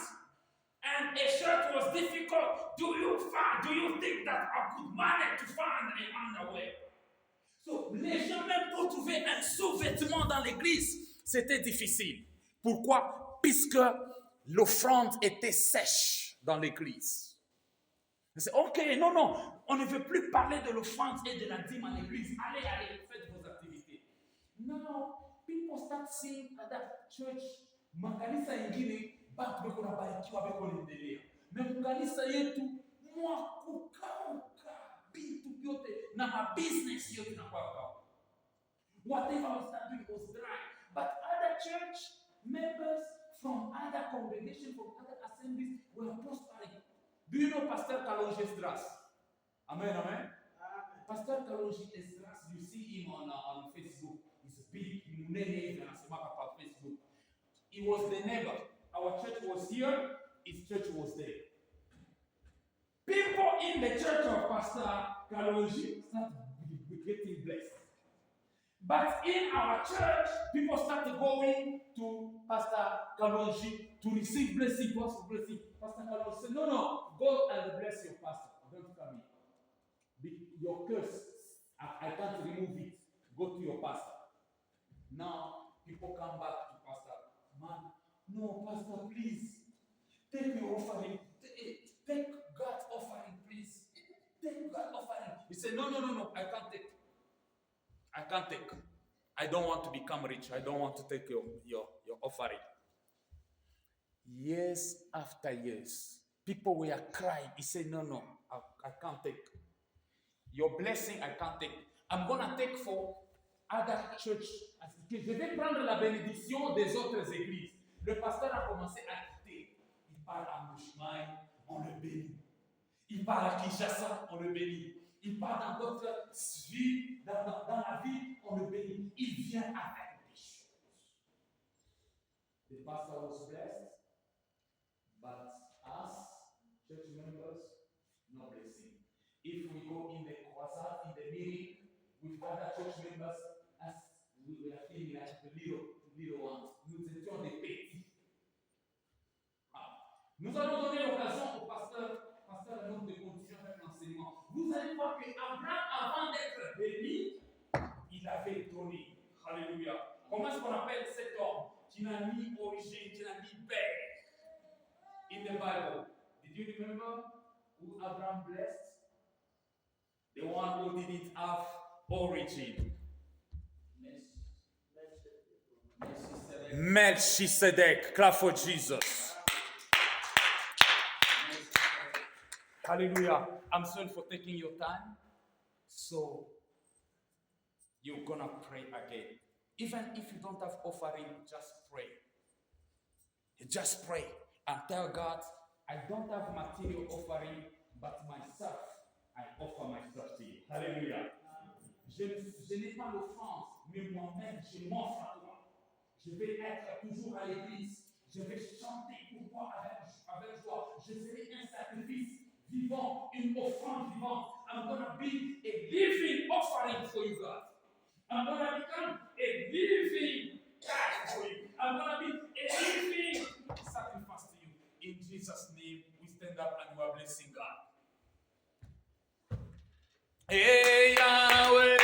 and a shirt was difficult, do you think that I could manage to find an underwear? So, les gens même pour trouver un sous-vêtement dans l'église, c'était difficile. Pourquoi? Puisque l'offrande était sèche dans l'église. C'est ok, non, on ne veut plus parler de l'offrande et de la dîme à l'église. Allez, faites vos activités. Now, people start seeing at that church, makanisa ingine, batu beko na barikiwa beko nendelea. Me makanisa yetu, mwa kukauka, bitu byote, na ma business yote na kwa. Whatever was start doing was dry. But other church members from other congregations, from other assemblies were prospering. Do you know Pastor Kalonji Esdras? Amen, amen. Pastor Kalonji Esdras, you see him on Facebook. He's big, munene, anasema kwa Facebook. He was the neighbor. Our church was here, his church was there. People in the church of Pastor Kalonji started getting blessed. But in our church, people started going to Pastor Kalonji to receive blessing, Pastor blessing. Pastor Kalonji said, no, go and bless your pastor. Don't come here. Your curse, I can't remove it. Go to your pastor. Now, people come back to Pastor. Man, no, Pastor, please. Take your offering. Take God's offering, please. Take God's offering. He said, no, I can't take. I can't take. I don't want to become rich. I don't want to take your offering. Years after years, people were crying. He said, no, I can't take. Your blessing, I can't take. I'm going to take for other church. Je vais prendre la bénédiction des autres églises. Le pasteur a commencé à quitter. Il part à Mouchmaï, on le bénit. Il part à Kinshasa, on le bénit. Il part dans d'autres villes, dans la ville, on le bénit. Il vient avec des choses. The pastor was blessed, but us, church members, no blessing. If we go in the croissant, in the meeting, with other church members, as we were feeling like the little ones, nous étions des petits. Nous allons donner l'occasion au pasteur donc de continuer avec l'enseignement. Vous allez voir qu'Abraham, avant d'être béni, il avait donné. Alléluia. Comment est-ce qu'on appelle cet homme qui n'a ni origine, qui n'a ni père? In the Bible, did you remember who Abraham blessed? The one who didn't have origin. Melchizedek. Clap for Jesus. Hallelujah. I'm sorry for taking your time. So, you're gonna pray again. Even if you don't have offering, just pray. Just pray and tell God, I don't have material offering, but myself, I offer myself to you. Hallelujah. Je n'ai pas l'offrande, mais moi-même, je m'offre à toi. Je vais être toujours à l'église. Je vais chanter pour toi avec joie. Je serai un sacrifice vivant, une offrande vivante. I'm going to be a living offering for you, God. I'm going to become a living cash for you. I'm going to be a living sacrifice to you. In Jesus' name, we stand up and we are blessing God. Hey Yahweh,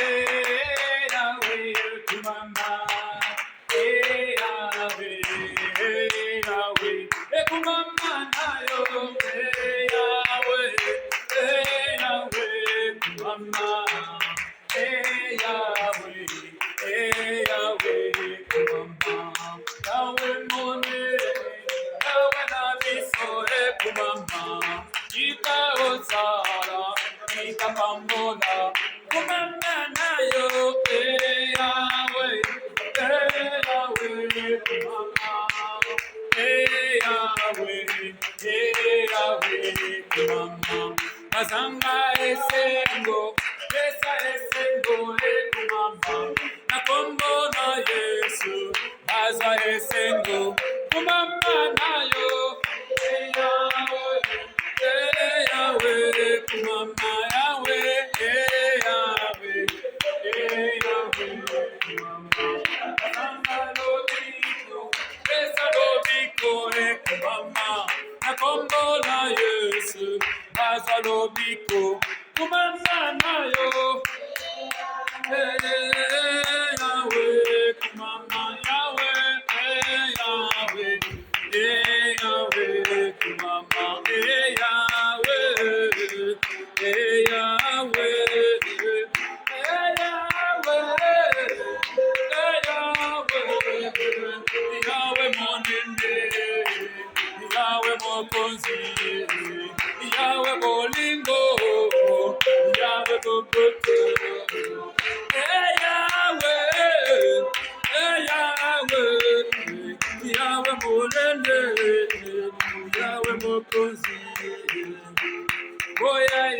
Yahweh, Kumama. Hey Yahweh, Yahweh, Kumama nayo. Hey Yahweh, Yahweh, Kumama. Hey Yahweh, Yahweh, Kumama. Yahweh mone, Yahweh nabiso, Kumama. Ika osara. Bambola, Kumama nayo, Yahweh, Yahweh, Kumama, Yahweh, Yahweh, Kumama, Mazamba esengo, Esa esengo, Kumama, Nakombo na Yesu, Maza esengo, Kumama nayo, Yahweh, Yahweh, Kumama. Kombo na Yesu, Bazalobiko, Kumama nayo. Yahweh, Kumama, Yahweh, Yahweh, Yahweh, Kumama, Yahweh, Yahweh, Yahweh, Monende. Yahweh Mokonzi, Yahweh Bolingo, Yahweh Bokoto, Yahweh, Yahweh, Yahweh Molende, Yahweh Mokonzi, oh yeah,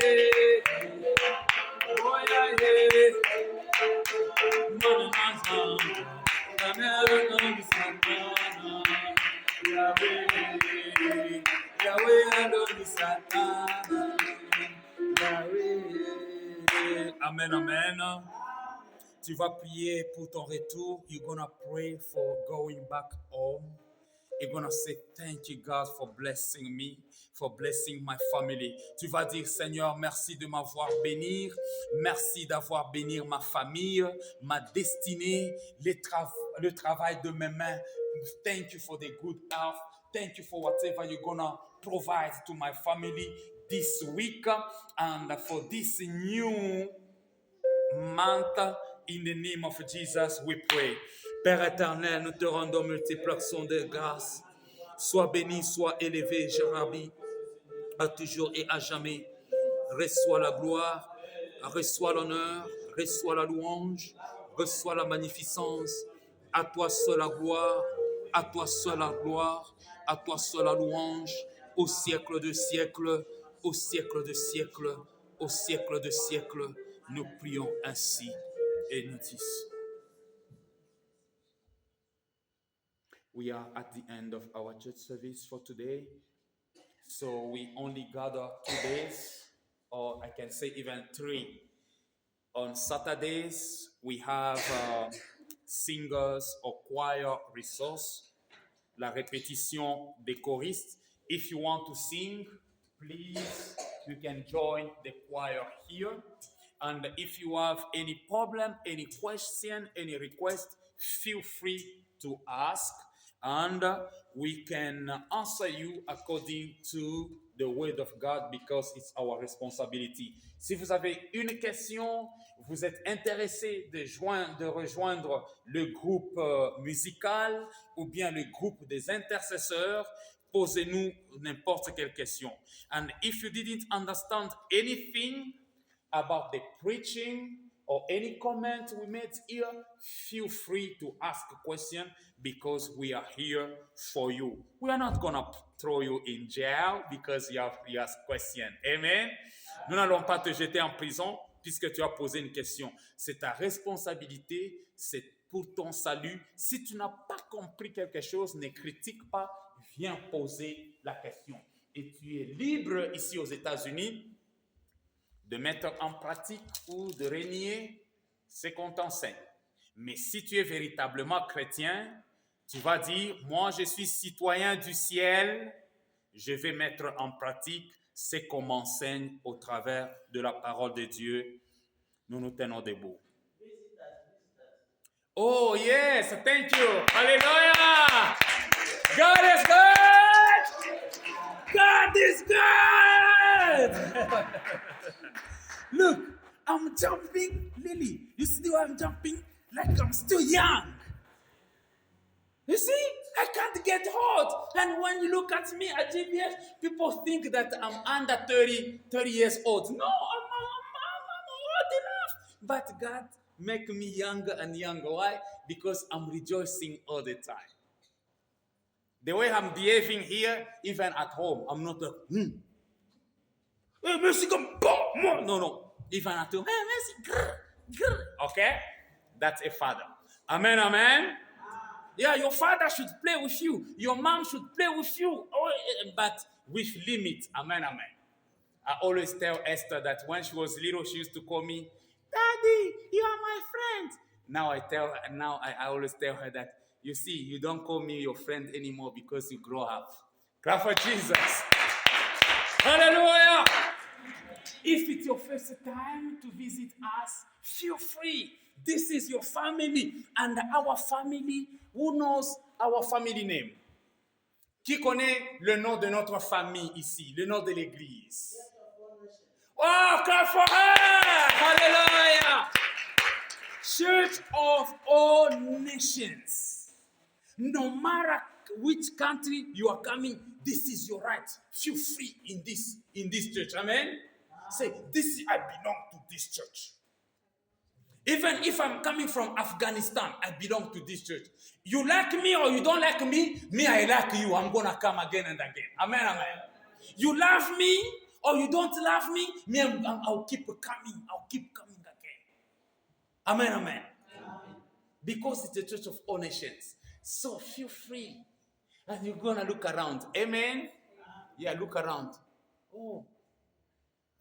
Mama Santa, Mama Santa. Yahweh, Yahweh Adonai, Yahweh. Amen, amen. Tu vas prier pour ton retour. You're gonna pray for going back home. You're gonna say, thank you, God, for blessing me, for blessing my family. Tu vas dire, Seigneur, merci de m'avoir béni. Merci d'avoir béni ma famille, ma destinée, le travail de mes mains. Thank you for the good health. Thank you for whatever you're gonna provide to my family this week and for this new month. In the name of Jesus, we pray. Père éternel, nous te rendons multiples actions de grâce. Sois béni, sois élevé, Jérabi, à toujours et à jamais. Reçois la gloire, reçois l'honneur, reçois la louange, reçois la magnificence. À toi seule la gloire, à toi seule la gloire, à toi seule la louange, au siècle de siècles, au siècle de siècles, au siècle de siècles. Nous prions ainsi et nous disons. We are at the end of our church service for today. So we only gather 2 days, or I can say even 3. On Saturdays, we have singers or choir resource, la répétition des choristes. If you want to sing, please, you can join the choir here. And if you have any problem, any question, any request, feel free to ask. And we can answer you according to the word of God because it's our responsibility. Si vous avez une question, vous êtes intéressé de rejoindre le groupe musical ou bien le groupe des intercesseurs, posez-nous n'importe quelle question. And if you didn't understand anything about the preaching or any comment we made here, feel free to ask a question because we are here for you. We are not going to throw you in jail because you asked a question. Amen? Nous n'allons pas te jeter en prison puisque tu as posé une question. C'est ta responsabilité, c'est pour ton salut. Si tu n'as pas compris quelque chose, ne critique pas, viens poser la question. Et tu es libre ici aux États-Unis de mettre en pratique ou de renier ce qu'on t'enseigne. Mais si tu es véritablement chrétien, tu vas dire, moi je suis citoyen du ciel, je vais mettre en pratique ce qu'on m'enseigne au travers de la parole de Dieu. Nous nous tenons debout. Oh yes, thank you. Hallelujah. God is good. God is good. Look, I'm jumping, Lily. You see the way I'm jumping? Like I'm still young. You see, I can't get hot. And when you look at me at GBS, people think that I'm under 30 years old. No, I'm old enough. But God make me younger and younger. Why? Because I'm rejoicing all the time. The way I'm behaving here, even at home, I'm not like, No. Even at home, okay? That's a father. Amen, amen. Yeah, your father should play with you. Your mom should play with you. But with limit. Amen, amen. I always tell Esther that when she was little, she used to call me, Daddy, you are my friend. Now I always tell her that, you see, you don't call me your friend anymore because you grow up. Clap for Jesus. Hallelujah. If it's your first time to visit us, feel free. This is your family and our family. Who knows our family name? Qui connaît le nom de notre famille ici, le nom de l'église? Oh, clap for her! Hallelujah! Church of all nations. No matter which country you are coming, this is your right. Feel free in this church. Amen? Say, I belong to this church. Even if I'm coming from Afghanistan, I belong to this church. You like me or you don't like me, I like you. I'm going to come again and again. Amen, amen. You love me or you don't love me, I'll keep coming. I'll keep coming again. Amen, amen. Because it's a church of all nations. So feel free. And you're gonna look around. Amen. Yeah, look around. Oh,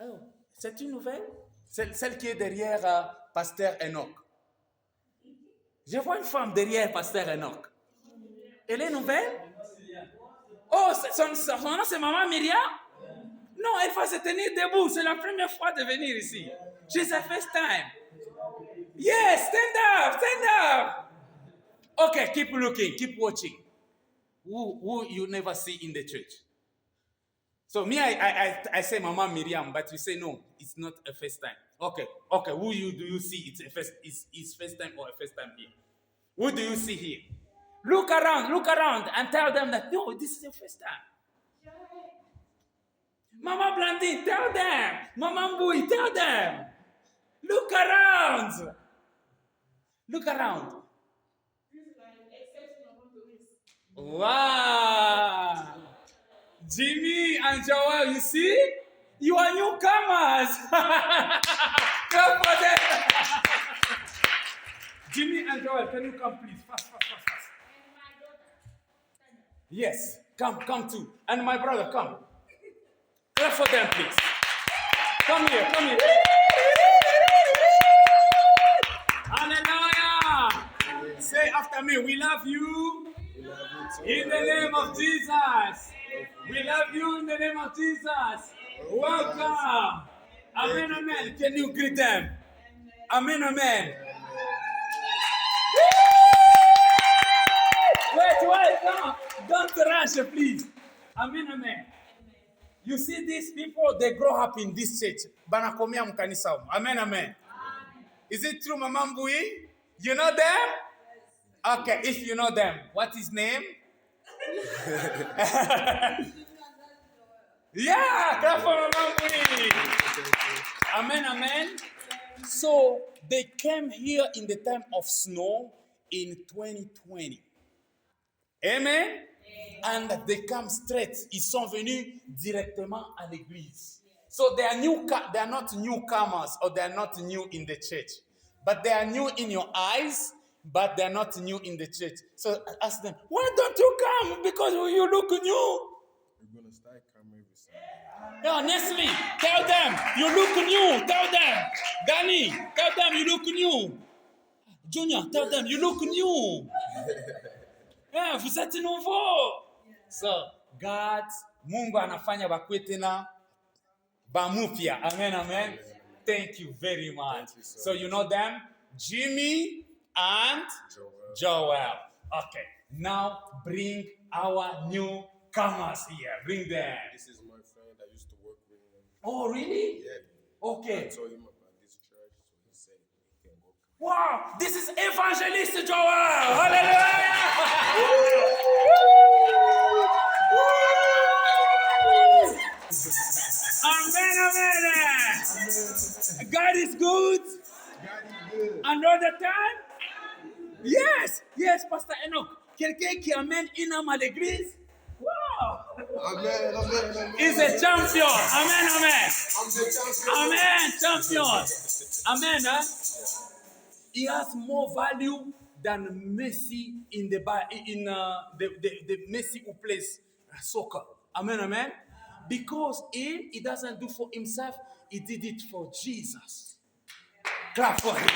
oh, c'est une nouvelle? Celle qui est derrière Pasteur Enoch. Je vois une femme derrière Pasteur Enoch. Elle est nouvelle? Oh, son nom c'est Maman Myriam? Non, elle va se tenir debout. C'est la première fois de venir ici. She's the first time. Yes, stand up, stand up. Okay, keep looking, keep watching. Who you never see in the church? So me, I say Mama Miriam, but you say no, it's not a first time. Okay, who do you see? It's first time or a first time here? Who do you see here? Look around, and tell them that no, this is your first time. Mama Blandine, tell them. Mama Mbui, tell them. Look around. Wow. Jimmy and Joel, you see? You are newcomers. Come for them. Jimmy and Joel, can you come please? Fast. Yes, come too. And my brother, come. Clap for them, please. Come here. Hallelujah. Say after me, we love you. In the name of Jesus. We love you in the name of Jesus. Welcome. Amen. Can you greet them? Amen. Wait, don't rush, please. Amen. You see these people, they grow up in this church. Banakomia mkanisa. Amen. Is it true, Mama Mbui? You know them? Okay, if you know them, what is name? Yeah, clap for Mama Mbui. Amen. So they came here in the time of snow in 2020. Amen. And they come straight. Ils sont venus directement à l'église. So they are not newcomers or they are not new in the church. But they are new in your eyes, but they are not new in the church. So ask them, why don't you come? Because you look new. We're going to start coming with something. Nestle, tell them, you look new. Tell them. Danny, tell them you look new. Junior, tell them you look new. Yeah, vous êtes nouveau. So, God, Mungu anafanya bakwe tena bamupya. Amen. Thank you very much. So you know them? Jimmy and Joel. Okay, now bring our newcomers here. Bring them. This is my friend I used to work with him. Oh, really? Yeah. Okay. I told him about this church, so he said he can go. Wow, this is Evangelist Joel. Hallelujah. Amen. God is good. And all the time? Yes, Pastor Enoch. Quelqu'un qui amène une âme à l'église? Wow. Amen. He's a champion. Amen. I'm the champion. Amen, champion. Amen. He has more value than Messi in the Messi who plays soccer. Amen. Because he doesn't do for himself, he did it for Jesus. Clap for him.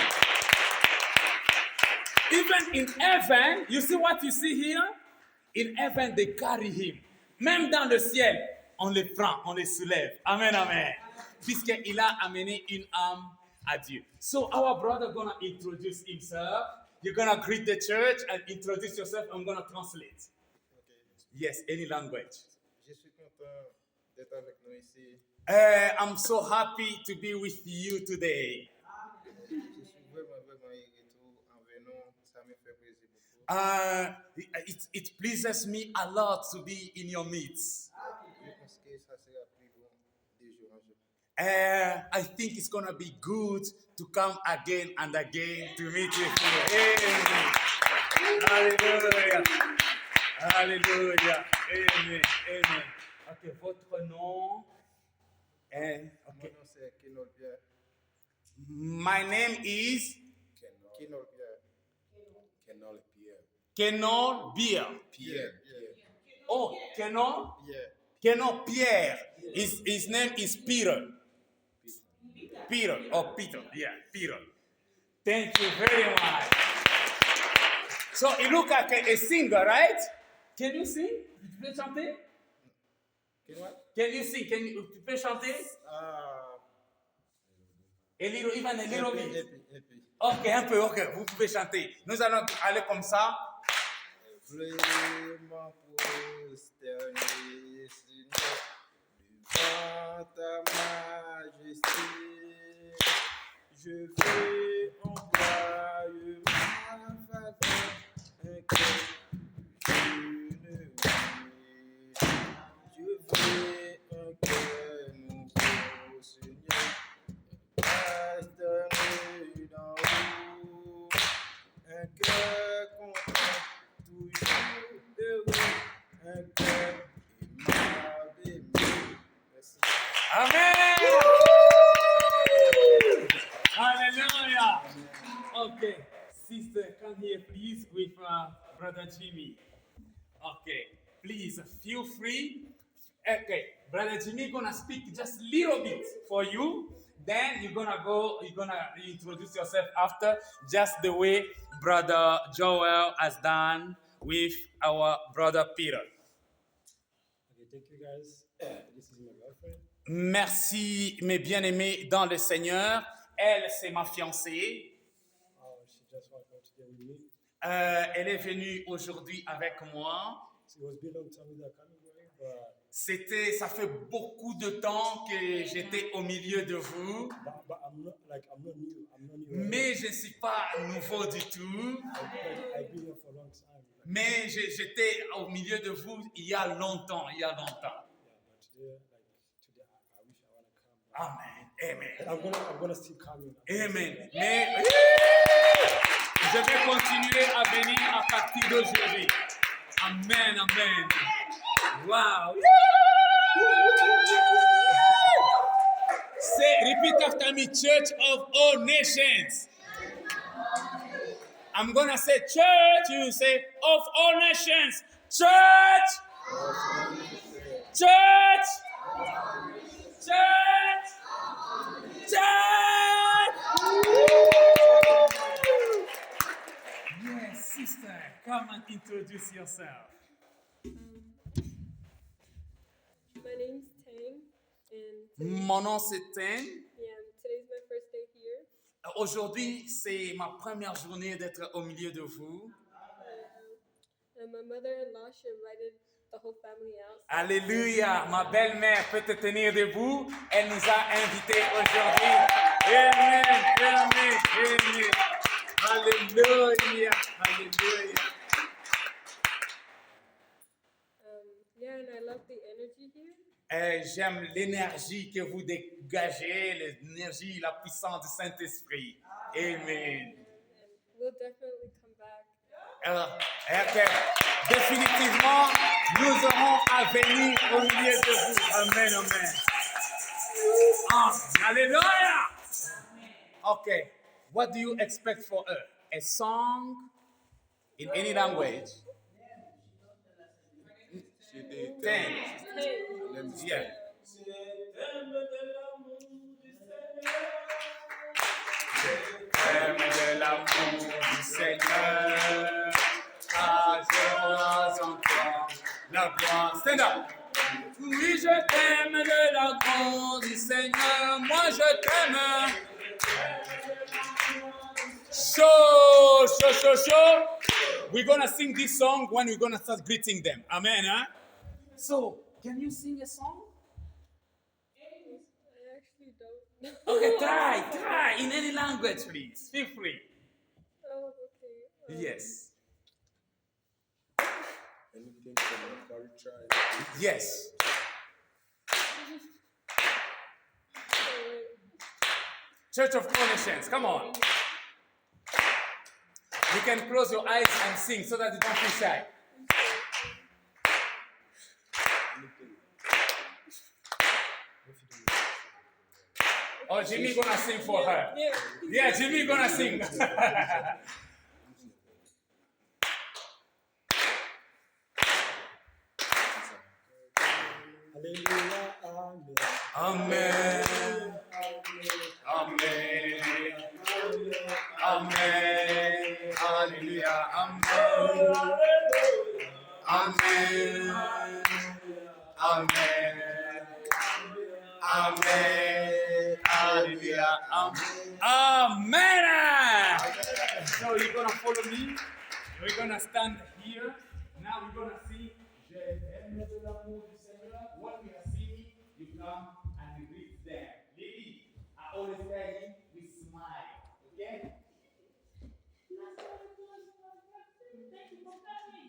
Even in heaven, you see what you see here? In heaven, they carry him. Même dans le ciel, on le prend, on le soulève. Amen. Puisqu'il a amené une âme à Dieu. So our brother gonna introduce himself. You're gonna greet the church and introduce yourself. I'm gonna translate. Okay. Yes, any language. Je suis content d'être avec nous ici. I'm so happy to be with you today. Je suis vraiment heureux en venant. Ça me fait plaisir beaucoup. It pleases me a lot to be in your midst. Je pense que ça sera plus bon des jours en jour. I think it's gonna be good to come again and again to meet with you. Amen. Hallelujah. Amen. Okay, votre nom? Okay. Mon nom c'est Kenol Pierre. My name is Kenol Pierre. Kenol Beer. Pierre. Oh, Kenon? Yeah. Kenon Pierre. His name is Peter. Peter. Oh, Peter. Yeah, Peter. Thank you very much. So he look like a singer, right? Can you sing? Tu peux chanter? Can what? Can you sing? Tu peux chanter? Even a little bit. Ok, un peu, ok. Vous pouvez chanter. Nous allons aller comme ça. Vraiment prosterné, Seigneur, devant ta majesté, je veux employer ma faveur, un cœur je veux un cœur nouveau, Seigneur, prosterné d'en haut, un cœur content, toujours heureux, un cœur aimable. Merci. Amen. Hallelujah. Okay, sister, come here, please, with brother Jimmy. Okay, please feel free. Okay, brother Jimmy gonna speak just a little bit for you. Then you're gonna introduce yourself after, just the way brother Joel has done with our brother Peter. Okay, thank you guys. This is my girlfriend. Merci, mes bien-aimés dans le Seigneur. Elle, c'est ma fiancée. She just walked out today with me. Elle est venue aujourd'hui avec moi. So it was been a long time without coming here, but Ça fait beaucoup de temps que j'étais au milieu de vous, I'm not new. mais je ne suis pas nouveau du tout. I've been here for a long time. Mais j'étais au milieu de vous il y a longtemps. Yeah, but today I wish I wanna come. Amen. Amen. And I'm gonna still coming. Amen. Mais je vais continuer à venir à partir d'aujourd'hui. Amen. Amen. Wow. Say, repeat after me, Church of all nations. I'm gonna say church, you say of all nations. Church! Church! Church! Church! Yes, sister, come and introduce yourself. My name's Tang, and Mon nom c'est Ten. yeah, today's my first day here. Aujourd'hui, c'est ma première journée d'être au milieu de vous. And my mother-in-law, she invited the whole family out. Alléluia, ma belle-mère peut te tenir debout. Elle nous a invités aujourd'hui. Amen, amen, amen. Alléluia, alléluia. Yeah, and I love the energy here. J'aime l'énergie que vous dégagez, l'énergie, la puissance du Saint-Esprit. Amen. And we'll definitely come back. Alors, définitivement, nous aurons à venir au milieu de vous. Amen, amen. Alléluia. Okay, what do you expect for her? A song in any language? She did. Ten. Let me Yeah. J'aime de l'amour du Seigneur, ah, je vois encore la gloire. Stand up. Oui, je t'aime de la gloire du Seigneur, moi je t'aime. Show, show, show, show. We're gonna sing this song when we're gonna start greeting them. Amen, huh? So, can you sing a song? I actually don't know. Okay, try in any language, please. Feel free. Oh, okay. Yes. Anything from the culture. Yes. Church of all nations, come on. You can close your eyes and sing so that you don't feel shy. Oh, Jimmy gonna sing for her. Yeah, Jimmy gonna sing. Hallelujah. Amen. Amen. Amen. Amen. Hallelujah. Amen. Amen. Amen. Amen. Hallelujah. Amen. So you're gonna follow me. We're gonna stand here. Now we're gonna sing. Je t'aime de l'amour du Seigneur. What we are singing, you come and you greet them. Lily, I always tell you, we smile. Okay?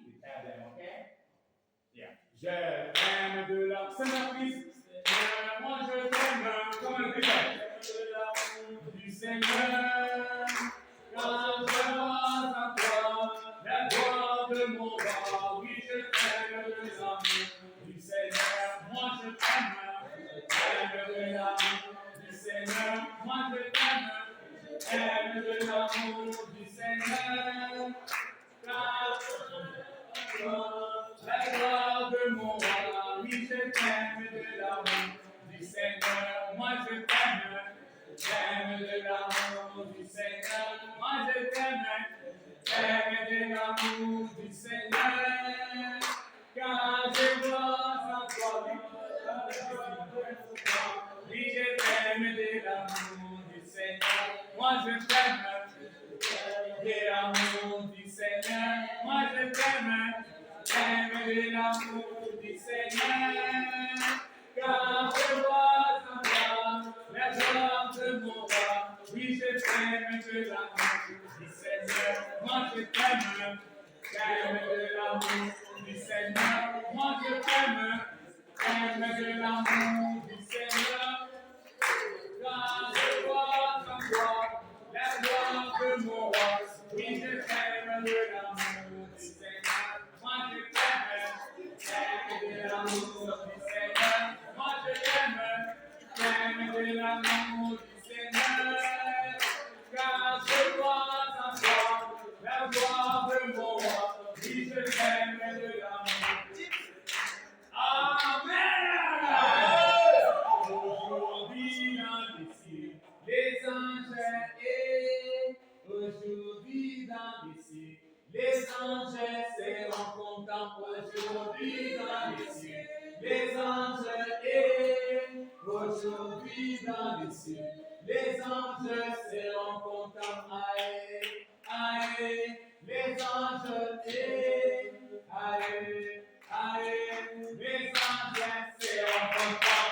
We tell them, okay? Yeah. Je t'aime de l'amour. Saint-Christ, moi je t'aime. Comment on dit ça? De l'amour du Seigneur. Quand je vois à toi, la gloire de mon roi, oui, je t'aime de l'amour du Seigneur. Moi je t'aime de l'amour du Seigneur. Moi je t'aime de l'amour du Seigneur. Quand je vois la gloire de mon roi, oui, je t'aime de l'amour du Seigneur. Moi je t'aime de l'amour du Seigneur. Moi je t'aime de l'amour du Seigneur. Car je vois en toi, oui, je t'aime de l'amour du Seigneur. Moi je t'aime de l'amour du Seigneur. Moi je t'aime de l'amour du Seigneur. Car je vois en toi la joie de mon roi. Oui, je t'aime de l'amour du Seigneur. Moi je t'aime de l'amour du Seigneur. Moi je t'aime de l'amour du Seigneur. Car je vois en toi la gloire de mon roi. Oui, je t'aime de l'amour du Seigneur. Moi je t'aime de l'amour du Seigneur. Moi je t'aime de l'amour du Seigneur. Car je vois en toi la gloire de mon roi. Oui, je t'aime de l'amour. Amen. Aujourd'hui dans les cieux, les anges et aujourd'hui dans les cieux, les anges seront contents. Aujourd'hui dans les cieux, les anges et aujourd'hui dans les cieux, les anges seront contents. Aïe, aïe, les anges et aïe, aïe, les anges seront contents.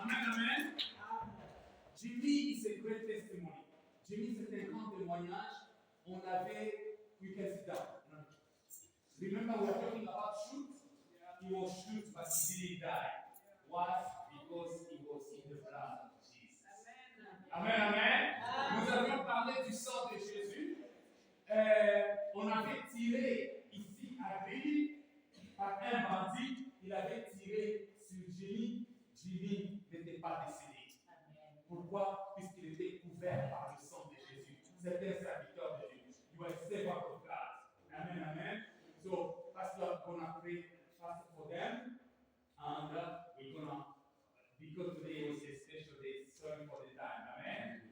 Amen, amen. Jimmy is a great testimony. Jimmy, c'est un grand témoignage. On avait, you can sit down. Remember, we were talking about shoot. He was shoot, but he didn't die. Why? Because he was in the blood of Jesus. Amen, amen. Nous avions parlé du sang de Jésus. On avait tiré ici à Béli par un bandit. Il avait tiré sur Jimmy. Jimmy n'était pas décédé. Pourquoi? Puisqu'il était couvert par le sang de Jésus. C'était un serviteur de Dieu. You are a servant of God. Amen, amen. So, Pastor, gonna pray first for them, and we're gonna, because today was a special day. Sorry for the time. Amen.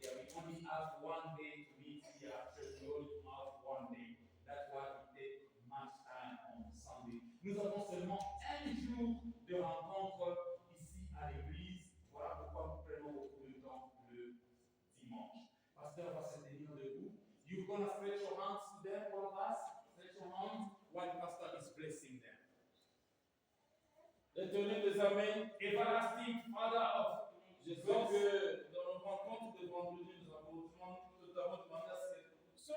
Yeah, we only have one day to meet here at church. We only have one day. That's why we take much time on Sunday. Nous avons seulement un jour de rencontre ici à l'église. Voilà pourquoi nous prenons beaucoup de temps le dimanche. Pasteur va se tenir debout. You're going to stretch your hands to them, all of us. Stretch your hands while Pastor is blessing them. Éternel des amis, Everlasting Father of je sais que dans nos rencontres de vendredi, nous avons demandé à ce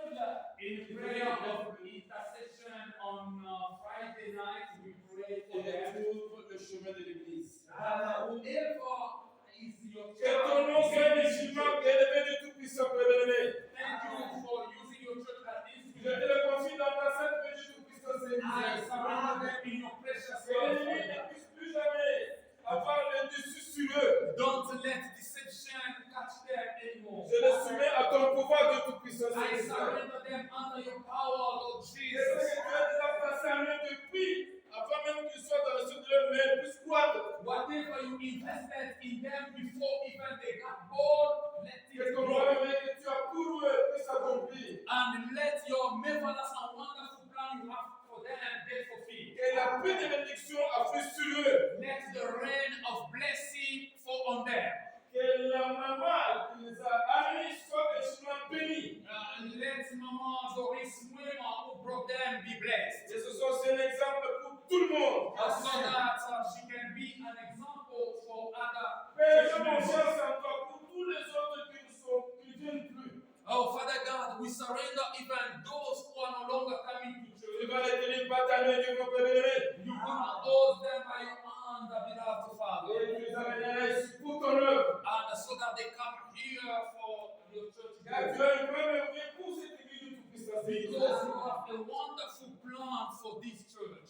in prayer of intercession on Friday night, we pray for que them. retrouve le chemin de l'église. Whoever is your Que ton nom soit child, musulman, élevé de Tout-Puissant, prévenu. thank you for using your church as Je te instrument. le confie dans ta sainte main du Tout-Puissant, I Seigneur. surrender them in your precious Que l'ennemi hands. ne puisse plus jamais avoir le dessus sur eux. Don't let deception catch them anymore. Je les soumets à ton pouvoir de Tout-Puissant, I Seigneur. surrender them under your power, Lord Je sais que Jesus. tu as déjà placé en invested in them before even they got born. Let Que it ton grow. royaume que tu as pour eux puisse s'accomplir. And let your marvelous and wonderful plan you have for them be fulfilled. Que la pluie de bénédiction afflue sur eux. Let the rain of blessing fall on them. Que la maman qui les a amenés soit extrêmement bénie. Let Mama Doris Mwema, who brought them, be blessed. Et ce soit aussi un exemple pour tout le monde. So that she can be an example for other Père, church j'ai members. confiance en toi pour tous les autres qui ne viennent plus. Oh, Father God, we surrender even those who are no longer coming to Tu church. vas les tenir par ta main, Dieu, mon Père bien-aimé. You will hold them by your hand, beloved Father. Et tu les amèneras ici pour ton œuvre. And so that they come here for your church. Car tu as un plan merveilleux pour cette église de toute-puissance. Because you have a wonderful plan for this church.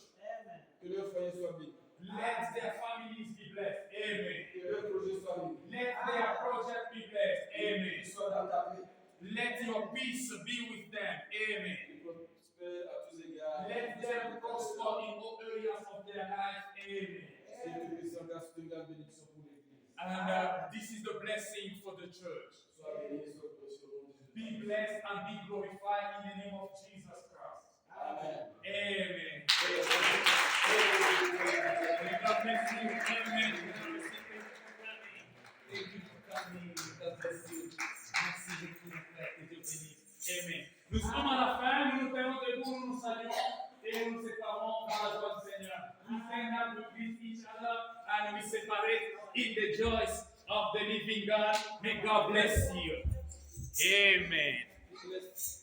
Que leur foyer soit béni. Let their families be blessed. Amen. Que leur projet soit béni. Let their project be blessed. Amen. Qu'ils soient dans ta paix. Let your peace be with them. Amen. Qu'ils prospèrent à tous égards. Let them prosper in all areas of their life. Amen. Si tu puisses encore une grande bénédiction pour l'église. And this is the blessing for the church. Sois béni, sois précieux au nom de Jésus. Be blessed and be glorified in the name of Jesus Christ. Amen. Amen. May God bless you. Amen. Thank you for coming. God bless you. Merci beaucoup. Que Dieu bénisse. Amen. Nous sommes à la fin, nous nous tenons debout, nous nous saluons et nous nous séparons dans la joie du Seigneur. We thank God, we greet each other and we separate in the joys of the living God. May God bless you. Amen. Bless.